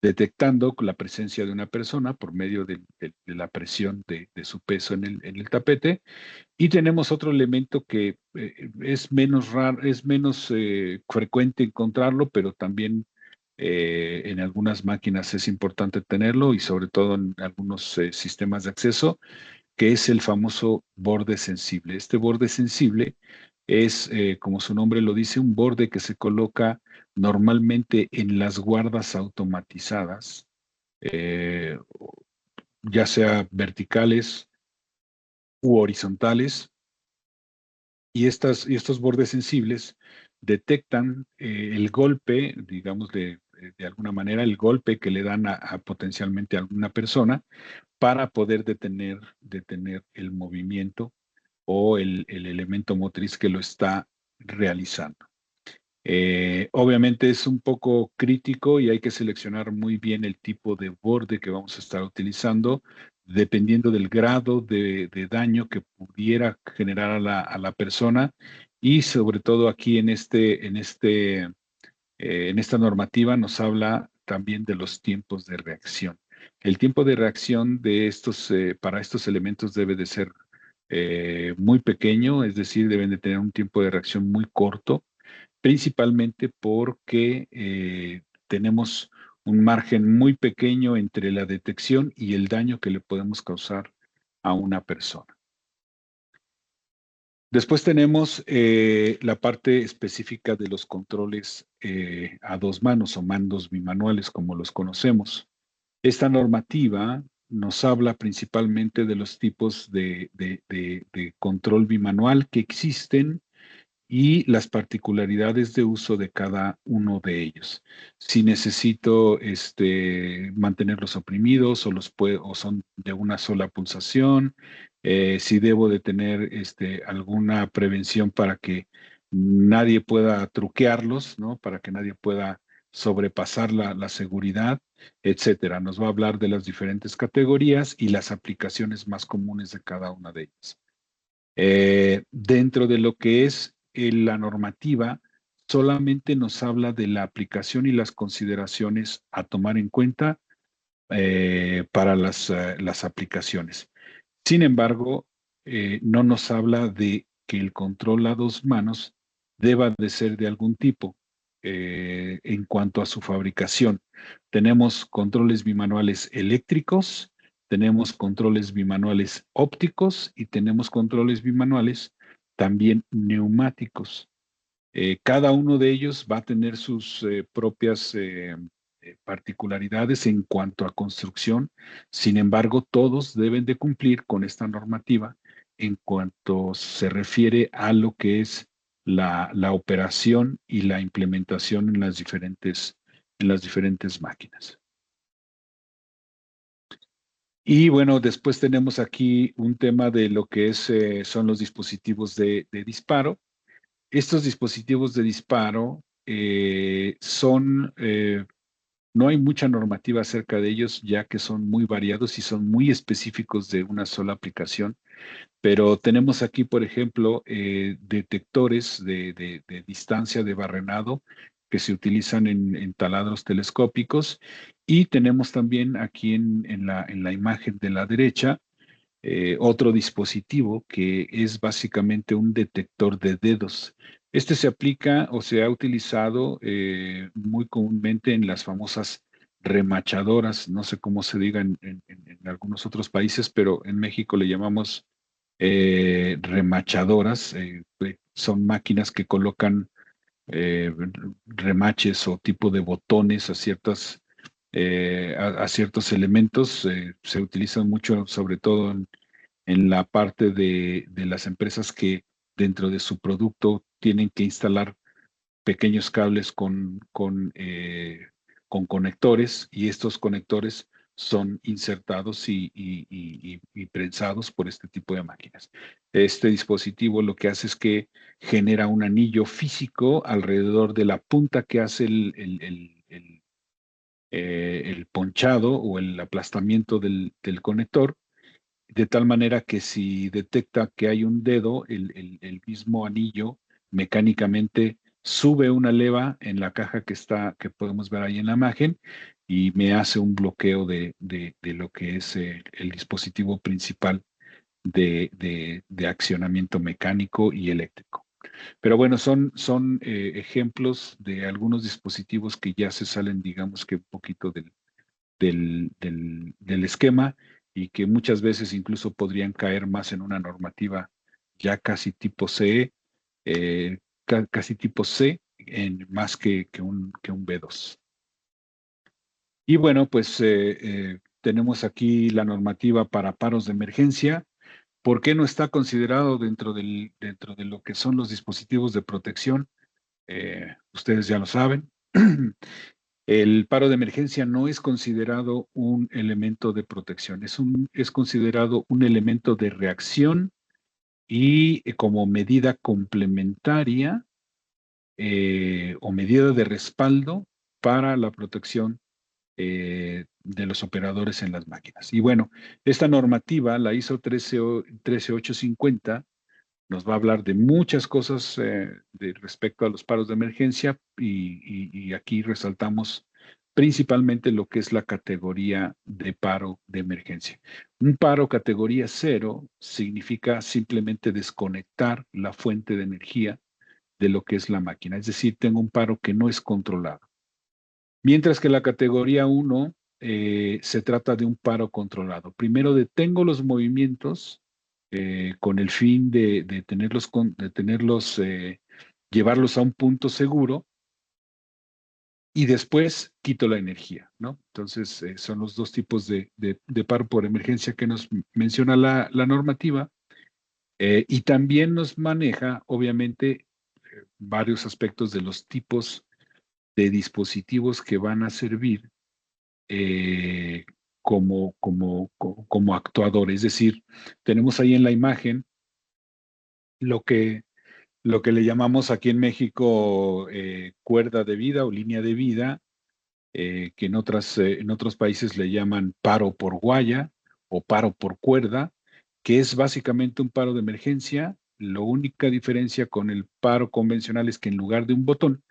detectando la presencia de una persona por medio de la presión de su peso en el tapete. Y tenemos otro elemento que es menos raro, es menos frecuente encontrarlo, pero también en algunas máquinas es importante tenerlo y sobre todo en algunos sistemas de acceso, que es el famoso borde sensible. Este borde sensible es, como su nombre lo dice, un borde que se coloca normalmente en las guardas automatizadas, eh, ya sea verticales u horizontales, y estos bordes sensibles detectan el golpe, digamos, de alguna manera, el golpe que le dan a potencialmente a alguna persona para poder detener el movimiento o el elemento motriz que lo está realizando. Obviamente es un poco crítico y hay que seleccionar muy bien el tipo de borde que vamos a estar utilizando, dependiendo del grado de daño que pudiera generar a la persona y sobre todo aquí en esta normativa nos habla también de los tiempos de reacción. El tiempo de reacción de para estos elementos debe de ser muy pequeño, es decir, deben de tener un tiempo de reacción muy corto, principalmente porque tenemos un margen muy pequeño entre la detección y el daño que le podemos causar a una persona. Después tenemos la parte específica de los controles a dos manos o mandos bimanuales, como los conocemos. Esta normativa nos habla principalmente de los tipos de control bimanual que existen y las particularidades de uso de cada uno de ellos. Si necesito mantenerlos oprimidos o son de una sola pulsación, si debo de tener alguna prevención para que nadie pueda truquearlos, ¿no? Para que nadie pueda sobrepasar la seguridad, etcétera. Nos va a hablar de las diferentes categorías y las aplicaciones más comunes de cada una de ellas. Dentro de lo que es la normativa, solamente nos habla de la aplicación y las consideraciones a tomar en cuenta para las aplicaciones. Sin embargo, no nos habla de que el control a dos manos deba de ser de algún tipo en cuanto a su fabricación. Tenemos controles bimanuales eléctricos, tenemos controles bimanuales ópticos y tenemos controles bimanuales también neumáticos. Cada uno de ellos va a tener sus propias particularidades en cuanto a construcción. Sin embargo, todos deben de cumplir con esta normativa en cuanto se refiere a lo que es la operación y la implementación en las diferentes máquinas. Y bueno, después tenemos aquí un tema de lo que son los dispositivos de disparo. Estos dispositivos de disparo no hay mucha normativa acerca de ellos, ya que son muy variados y son muy específicos de una sola aplicación. Pero tenemos aquí, por ejemplo, detectores de distancia de barrenado que se utilizan en taladros telescópicos. Y tenemos también aquí en la imagen de la derecha otro dispositivo que es básicamente un detector de dedos. Este se aplica o se ha utilizado muy comúnmente en las famosas remachadoras, no sé cómo se diga en algunos otros países, pero en México le llamamos remachadoras. Son máquinas que colocan remaches o tipo de botones a ciertos elementos. Se utilizan mucho, sobre todo en la parte de las empresas que dentro de su producto tienen que instalar pequeños cables con conectores, y estos conectores son insertados y prensados por este tipo de máquinas. Este dispositivo lo que hace es que genera un anillo físico alrededor de la punta que hace el ponchado o el aplastamiento del conector, de tal manera que si detecta que hay un dedo, el mismo anillo mecánicamente sube una leva en la caja que podemos ver ahí en la imagen, y me hace un bloqueo de lo que es el dispositivo principal de accionamiento mecánico y eléctrico. Pero bueno, son ejemplos de algunos dispositivos que ya se salen, digamos que un poquito del esquema, y que muchas veces incluso podrían caer más en una normativa ya casi tipo CE, casi tipo C, más que un B2. Y bueno, pues tenemos aquí la normativa para paros de emergencia. ¿Por qué no está considerado dentro de lo que son los dispositivos de protección? Ustedes ya lo saben. El paro de emergencia no es considerado un elemento de protección, es considerado un elemento de reacción y como medida complementaria o medida de respaldo para la protección de los operadores en las máquinas. Y bueno, esta normativa, la ISO 13850, nos va a hablar de muchas cosas respecto a los paros de emergencia, y aquí resaltamos principalmente lo que es la categoría de paro de emergencia. Un paro categoría 0 significa simplemente desconectar la fuente de energía de lo que es la máquina, es decir, tengo un paro que no es controlado. Mientras que la categoría 1 se trata de un paro controlado. Primero detengo los movimientos con el fin de tenerlos, llevarlos a un punto seguro y después quito la energía, ¿no? Entonces, son los dos tipos de paro por emergencia que nos menciona la normativa y también nos maneja, obviamente, varios aspectos de los tipos de dispositivos que van a servir eh, como actuador. Es decir, tenemos ahí en la imagen lo que, lo que le llamamos aquí en México cuerda de vida o línea de vida, que en otros países le llaman paro por guaya o paro por cuerda, que es básicamente un paro de emergencia. La única diferencia con el paro convencional es que en lugar de un botón,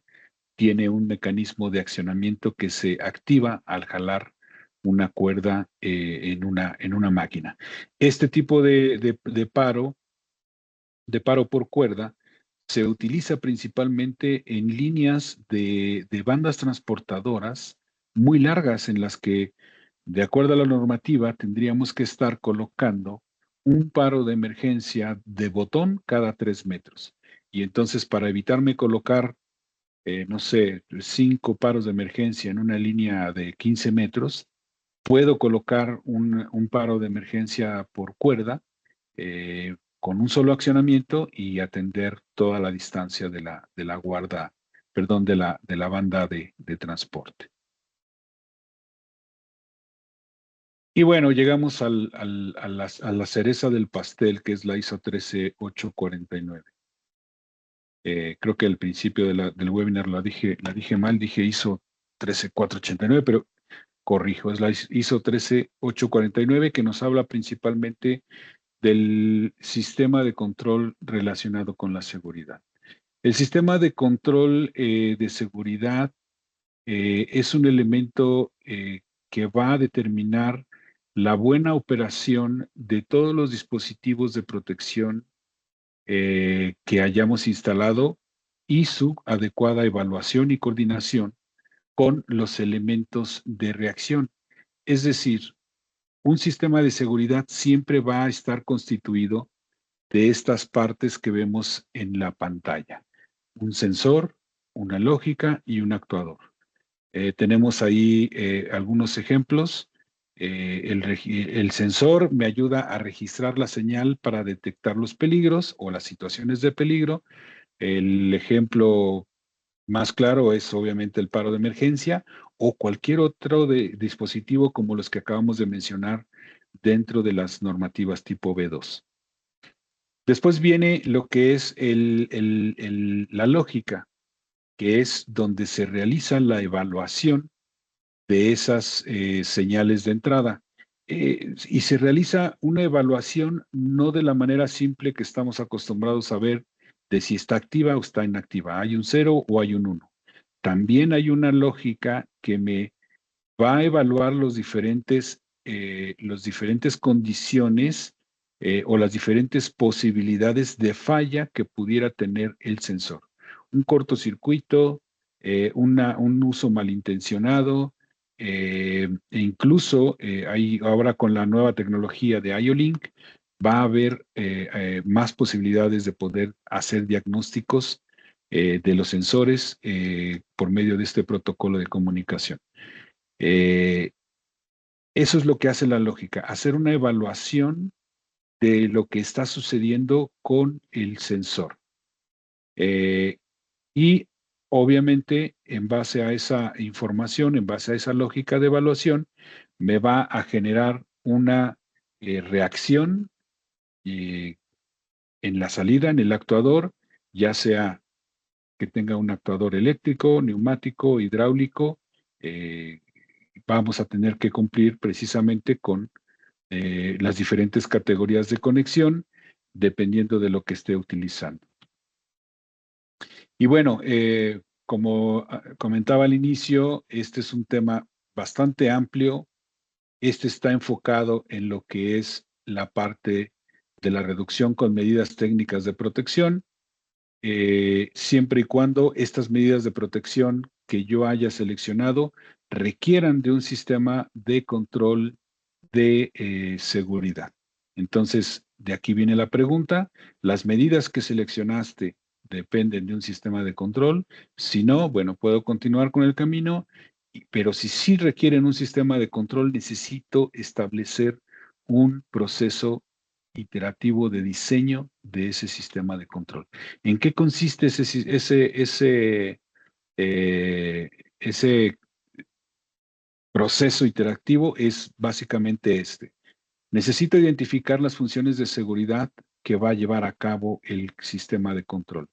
tiene un mecanismo de accionamiento que se activa al jalar una cuerda en una máquina. Este tipo de paro por cuerda, se utiliza principalmente en líneas de bandas transportadoras muy largas en las que, de acuerdo a la normativa, tendríamos que estar colocando un paro de emergencia de botón cada 3 metros. Y entonces, para evitarme colocar no sé, 5 paros de emergencia en una línea de 15 metros, puedo colocar un paro de emergencia por cuerda con un solo accionamiento y atender toda la distancia de la guarda, perdón, de la banda de transporte. Y bueno, llegamos a la cereza del pastel, que es la ISO 13849. Creo que al principio del webinar la dije mal, dije ISO 13489, pero corrijo, es la ISO 13849 que nos habla principalmente del sistema de control relacionado con la seguridad. El sistema de control de seguridad es un elemento que va a determinar la buena operación de todos los dispositivos de protección que hayamos instalado y su adecuada evaluación y coordinación con los elementos de reacción. Es decir, un sistema de seguridad siempre va a estar constituido de estas partes que vemos en la pantalla. Un sensor, una lógica y un actuador. Tenemos ahí algunos ejemplos. El sensor me ayuda a registrar la señal para detectar los peligros o las situaciones de peligro. El ejemplo más claro es obviamente el paro de emergencia o cualquier otro dispositivo como los que acabamos de mencionar dentro de las normativas tipo B2. Después viene lo que es la lógica, que es donde se realiza la evaluación de esas señales de entrada. Y se realiza una evaluación no de la manera simple que estamos acostumbrados a ver de si está activa o está inactiva. Hay un 0 o hay un 1. También hay una lógica que me va a evaluar los diferentes condiciones o las diferentes posibilidades de falla que pudiera tener el sensor. Un cortocircuito, un uso malintencionado, e incluso hay ahora con la nueva tecnología de IO-Link, va a haber más posibilidades de poder hacer diagnósticos de los sensores por medio de este protocolo de comunicación. Eh, Eso es lo que hace la lógica, hacer una evaluación de lo que está sucediendo con el sensor. Eh, y obviamente, en base a esa información, en base a esa lógica de evaluación, me va a generar una reacción eh, en la salida, en el actuador, ya sea que tenga un actuador eléctrico, neumático, hidráulico, eh, vamos a tener que cumplir precisamente con las diferentes categorías de conexión dependiendo de lo que esté utilizando. Y bueno, como comentaba al inicio, este es un tema bastante amplio. Este está enfocado en lo que es la parte de la reducción con medidas técnicas de protección, siempre y cuando estas medidas de protección que yo haya seleccionado requieran de un sistema de control de seguridad. Entonces, de aquí viene la pregunta. ¿Las medidas que seleccionaste dependen de un sistema de control? Si no, bueno, puedo continuar con el camino, pero si sí requieren un sistema de control, necesito establecer un proceso iterativo de diseño de ese sistema de control. ¿En qué consiste eh, ese proceso interactivo? Es básicamente este. Necesito identificar las funciones de seguridad que va a llevar a cabo el sistema de control.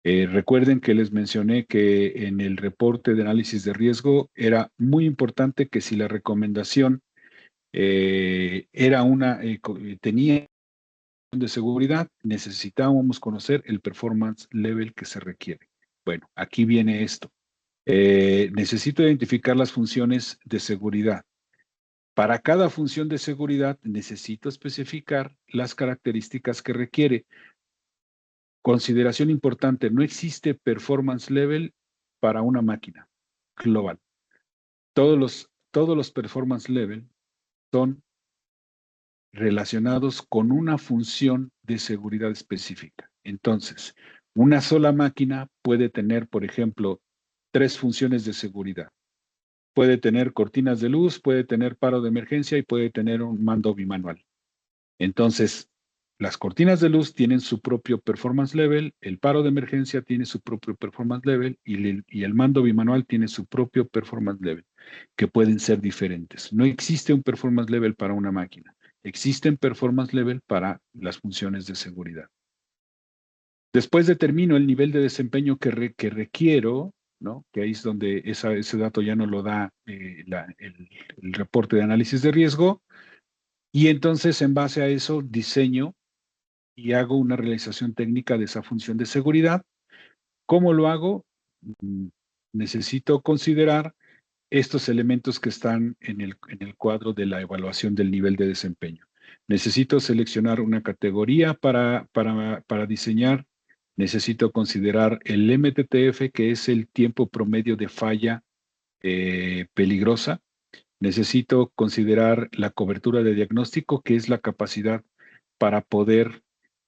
Recuerden que les mencioné que en el reporte de análisis de riesgo era muy importante que si la recomendación tenía de seguridad, necesitábamos conocer el performance level que se requiere. Bueno, aquí viene esto. Necesito identificar las funciones de seguridad. Para cada función de seguridad necesito especificar las características que requiere. Consideración importante, no existe performance level para una máquina global. Todos los performance level son relacionados con una función de seguridad específica. Entonces, una sola máquina puede tener, por ejemplo, 3 funciones de seguridad. Puede tener cortinas de luz, puede tener paro de emergencia y puede tener un mando bimanual. Entonces, las cortinas de luz tienen su propio performance level, el paro de emergencia tiene su propio performance level y el mando bimanual tiene su propio performance level, que pueden ser diferentes. No existe un performance level para una máquina, existen performance level para las funciones de seguridad. Después determino el nivel de desempeño que requiero, ¿no? Que ahí es donde ese dato ya no lo da el reporte de análisis de riesgo. Y entonces, en base a eso, diseño y hago una realización técnica de esa función de seguridad. ¿Cómo lo hago? Mm, Necesito considerar estos elementos que están en el cuadro de la evaluación del nivel de desempeño. Necesito seleccionar una categoría para diseñar. Necesito considerar el MTTF, que es el tiempo promedio de falla peligrosa. Necesito considerar la cobertura de diagnóstico, que es la capacidad para poder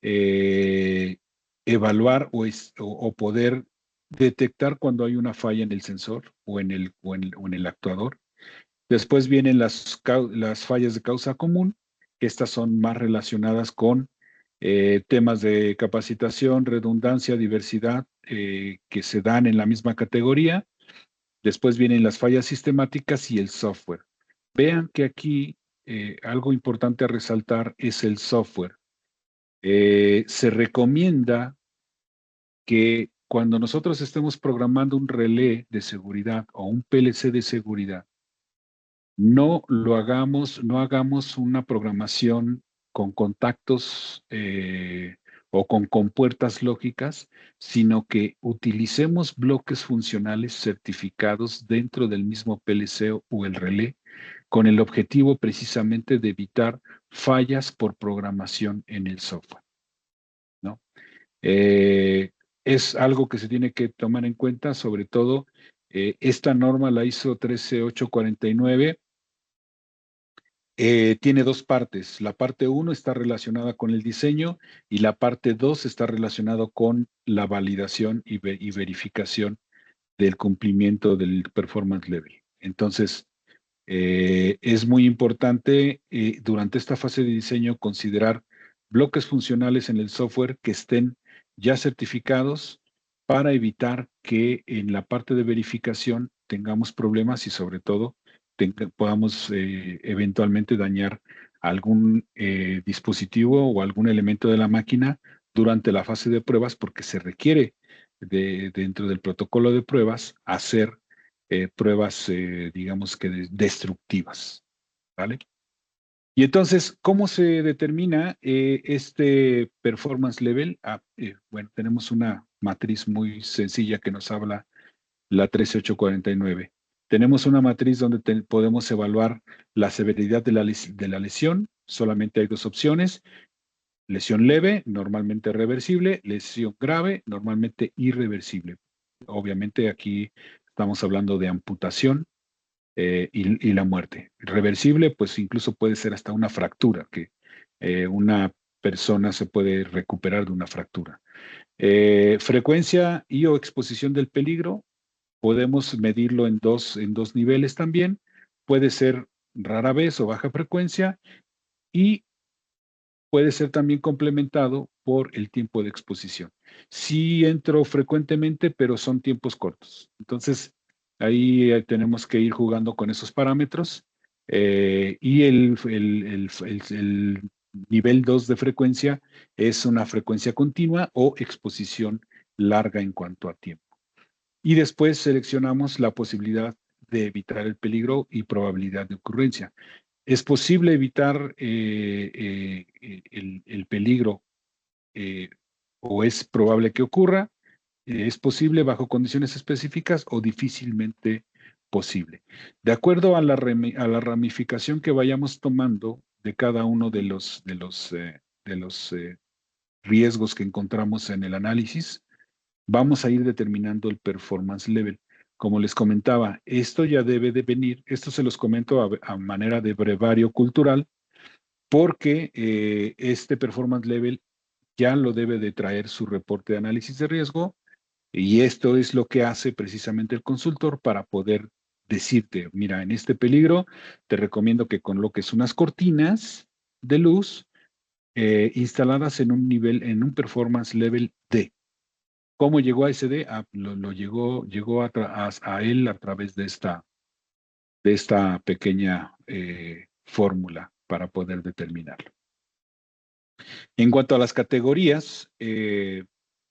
eh, evaluar o poder detectar cuando hay una falla en el sensor o en el actuador. Después vienen las fallas de causa común, que estas son más relacionadas con temas de capacitación, redundancia, diversidad, que se dan en la misma categoría. Después vienen las fallas sistemáticas y el software. Vean que aquí algo importante a resaltar es el software. Se recomienda que cuando nosotros estemos programando un relé de seguridad o un PLC de seguridad, no hagamos una programación con contactos o con compuertas lógicas, sino que utilicemos bloques funcionales certificados dentro del mismo PLC o el relé, con el objetivo precisamente de evitar fallas por programación en el software, ¿no? Eh, es algo que se tiene que tomar en cuenta, sobre todo esta norma, la ISO 13849. Tiene 2 partes. La parte 1 está relacionada con el diseño y la parte 2 está relacionada con la validación y verificación del cumplimiento del performance level. Entonces, es muy importante durante esta fase de diseño considerar bloques funcionales en el software que estén ya certificados para evitar que en la parte de verificación tengamos problemas y sobre todo podamos eventualmente dañar algún dispositivo o algún elemento de la máquina durante la fase de pruebas porque se requiere dentro del protocolo de pruebas hacer pruebas, digamos que destructivas, ¿vale? Y entonces, ¿cómo se determina este performance level? Bueno, tenemos una matriz muy sencilla que nos habla la 13849. Tenemos una matriz donde podemos evaluar la severidad de de la lesión. Solamente hay dos opciones: lesión leve, normalmente reversible; lesión grave, normalmente irreversible. Obviamente aquí estamos hablando de amputación y la muerte. Reversible, pues incluso puede ser hasta una fractura, que una persona se puede recuperar de una fractura. Frecuencia y o exposición del peligro, podemos medirlo en dos niveles también. Puede ser rara vez o baja frecuencia, y puede ser también complementado por el tiempo de exposición. Sí entro frecuentemente, pero son tiempos cortos. Entonces, ahí tenemos que ir jugando con esos parámetros. Y el nivel 2 de frecuencia es una frecuencia continua o exposición larga en cuanto a tiempo. Y después seleccionamos la posibilidad de evitar el peligro y probabilidad de ocurrencia. ¿Es posible evitar el peligro eh, o es probable que ocurra? ¿Es posible bajo condiciones específicas o difícilmente posible? De acuerdo a a la ramificación que vayamos tomando de cada uno de los riesgos que encontramos en el análisis, vamos a ir determinando el performance level. Como les comentaba, esto ya debe de venir, esto se los comento a manera de brevario cultural, porque este performance level ya lo debe de traer su reporte de análisis de riesgo, y esto es lo que hace precisamente el consultor para poder decirte: mira, en este peligro te recomiendo que coloques unas cortinas de luz instaladas en un nivel, en un performance level D. ¿Cómo llegó a ese D? Llegó a él a través de esta pequeña fórmula para poder determinarlo. En cuanto a las categorías,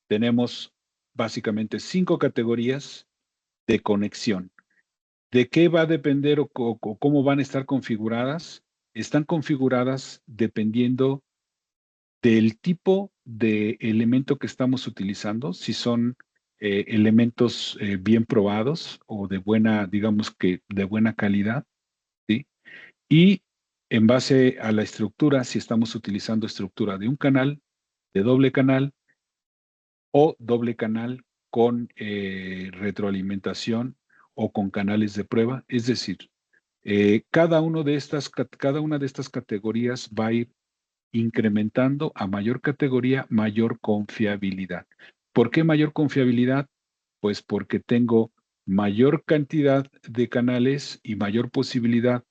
tenemos básicamente 5 categorías de conexión. ¿De qué va a depender o cómo van a estar configuradas? Están configuradas dependiendo del tipo de elemento que estamos utilizando, si son elementos bien probados o de buena, digamos que de buena calidad, ¿sí? Y en base a la estructura, si estamos utilizando estructura de un canal, de doble canal o doble canal con retroalimentación o con canales de prueba. Es decir, cada una de estas categorías va a ir incrementando a mayor categoría, mayor confiabilidad. ¿Por qué mayor confiabilidad? Pues porque tengo mayor cantidad de canales y mayor posibilidad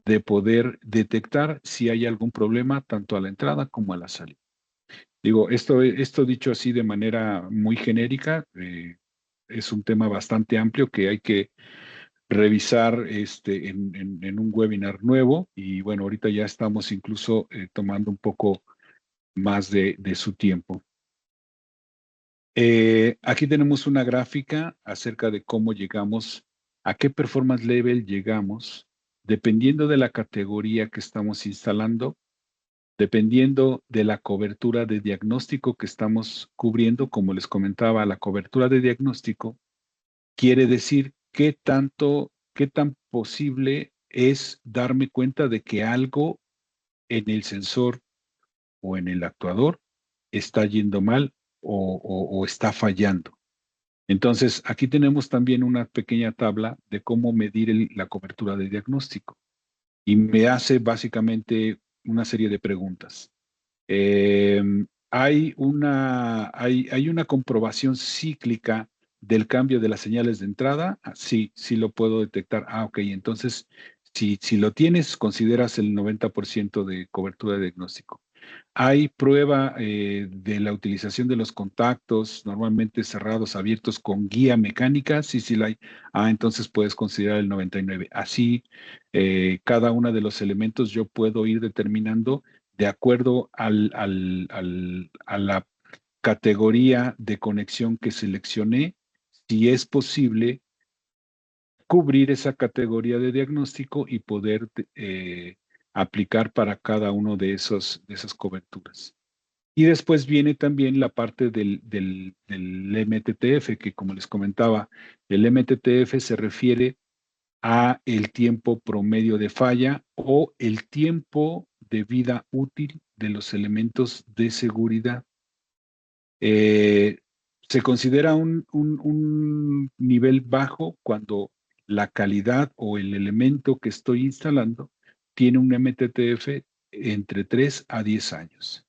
de poder detectar si hay algún problema tanto a la entrada como a la salida. Digo, esto dicho así de manera muy genérica, es un tema bastante amplio que hay que revisar en un webinar nuevo, y bueno, ahorita ya estamos incluso tomando un poco más de su tiempo. Aquí tenemos una gráfica acerca de cómo llegamos, a qué performance level llegamos, dependiendo de la categoría que estamos instalando, dependiendo de la cobertura de diagnóstico que estamos cubriendo. Como les comentaba, la cobertura de diagnóstico quiere decir qué tan posible es darme cuenta de que algo en el sensor o en el actuador está yendo mal o está fallando. Entonces, aquí tenemos también una pequeña tabla de cómo medir la cobertura de diagnóstico, y me hace básicamente una serie de preguntas. Eh, hay una comprobación cíclica del cambio de las señales de entrada. Sí, sí lo puedo detectar. Ok, entonces, si lo tienes, consideras el 90% de cobertura de diagnóstico. Hay prueba de la utilización de los contactos, normalmente cerrados, abiertos con guía mecánica. Sí, sí la hay. Entonces puedes considerar el 99. Así, cada uno de los elementos yo puedo ir determinando de acuerdo a la categoría de conexión que seleccioné, si es posible cubrir esa categoría de diagnóstico y poder aplicar para cada uno de esas coberturas. Y después viene también la parte del MTTF, que como les comentaba, el MTTF se refiere a el tiempo promedio de falla o el tiempo de vida útil de los elementos de seguridad. Se considera un nivel bajo cuando la calidad o el elemento que estoy instalando tiene un MTTF entre 3 a 10 años.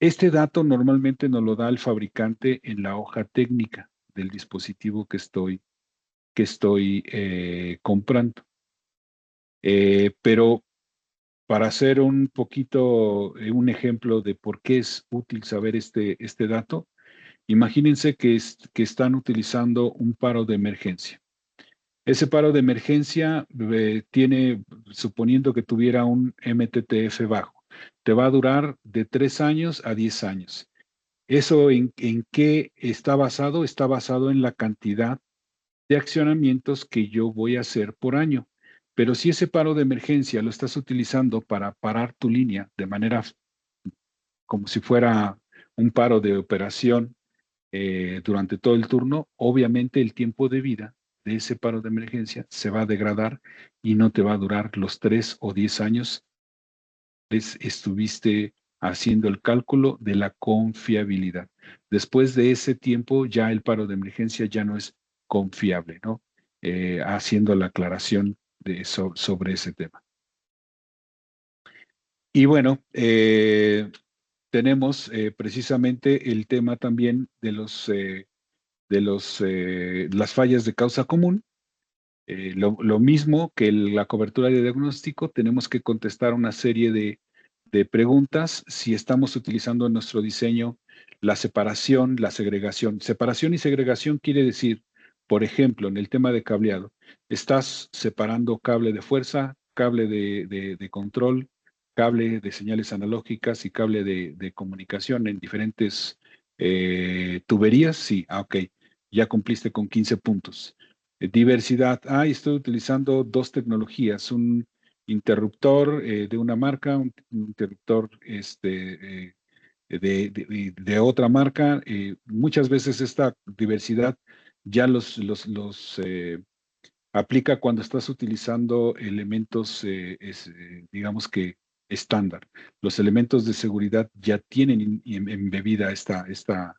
Este dato normalmente nos lo da el fabricante en la hoja técnica del dispositivo que estoy comprando. Pero para hacer un poquito un ejemplo de por qué es útil saber este dato, imagínense que están utilizando un paro de emergencia. Ese paro de emergencia tiene, suponiendo que tuviera un MTTF bajo, te va a durar de 3 años a 10 años. ¿Eso en qué está basado? Está basado en la cantidad de accionamientos que yo voy a hacer por año. Pero si ese paro de emergencia lo estás utilizando para parar tu línea de manera como si fuera un paro de operación durante todo el turno, obviamente el tiempo de vida de ese paro de emergencia se va a degradar y no te va a durar los 3 o 10 años que estuviste haciendo el cálculo de la confiabilidad. Después de ese tiempo, ya el paro de emergencia ya no es confiable, ¿no? Haciendo la aclaración sobre ese tema. Y bueno, tenemos precisamente el tema también de las fallas de causa común. Lo mismo que la cobertura de diagnóstico, tenemos que contestar una serie de preguntas si estamos utilizando en nuestro diseño la separación, la segregación. Separación y segregación quiere decir, por ejemplo, en el tema de cableado, estás separando cable de fuerza, cable de control, cable de señales analógicas y cable de comunicación en diferentes tuberías. Sí, ok, ya cumpliste con 15 puntos. Diversidad. Estoy utilizando dos tecnologías, un interruptor de una marca, un interruptor de otra marca. Muchas veces esta diversidad ya los aplica cuando estás utilizando elementos, digamos que estándar. Los elementos de seguridad ya tienen embebida esta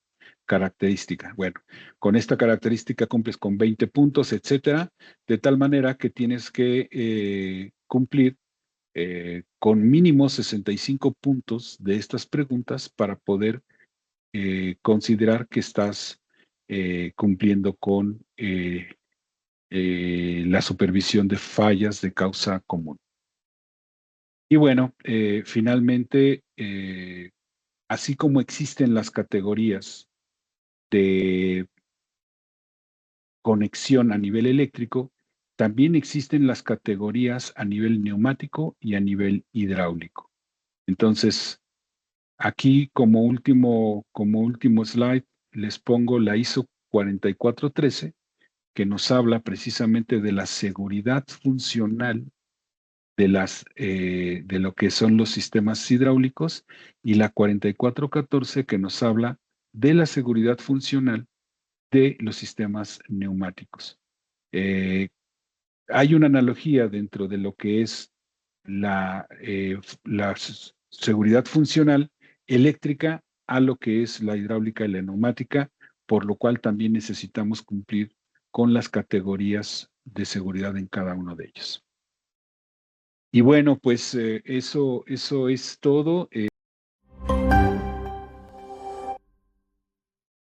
característica. Bueno, con esta característica cumples con 20 puntos, etcétera, de tal manera que tienes que cumplir con mínimo 65 puntos de estas preguntas para poder considerar que estás cumpliendo con la supervisión de fallas de causa común. Y bueno, finalmente, así como existen las categorías de conexión a nivel eléctrico, también existen las categorías a nivel neumático y a nivel hidráulico. Entonces, aquí como último slide, les pongo la ISO 4413, que nos habla precisamente de la seguridad funcional de lo que son los sistemas hidráulicos, y la 4414 que nos habla de la seguridad funcional de los sistemas neumáticos. Hay una analogía dentro de lo que es la seguridad funcional eléctrica a lo que es la hidráulica y la neumática, por lo cual también necesitamos cumplir con las categorías de seguridad en cada uno de ellos. Y bueno, pues eso es todo.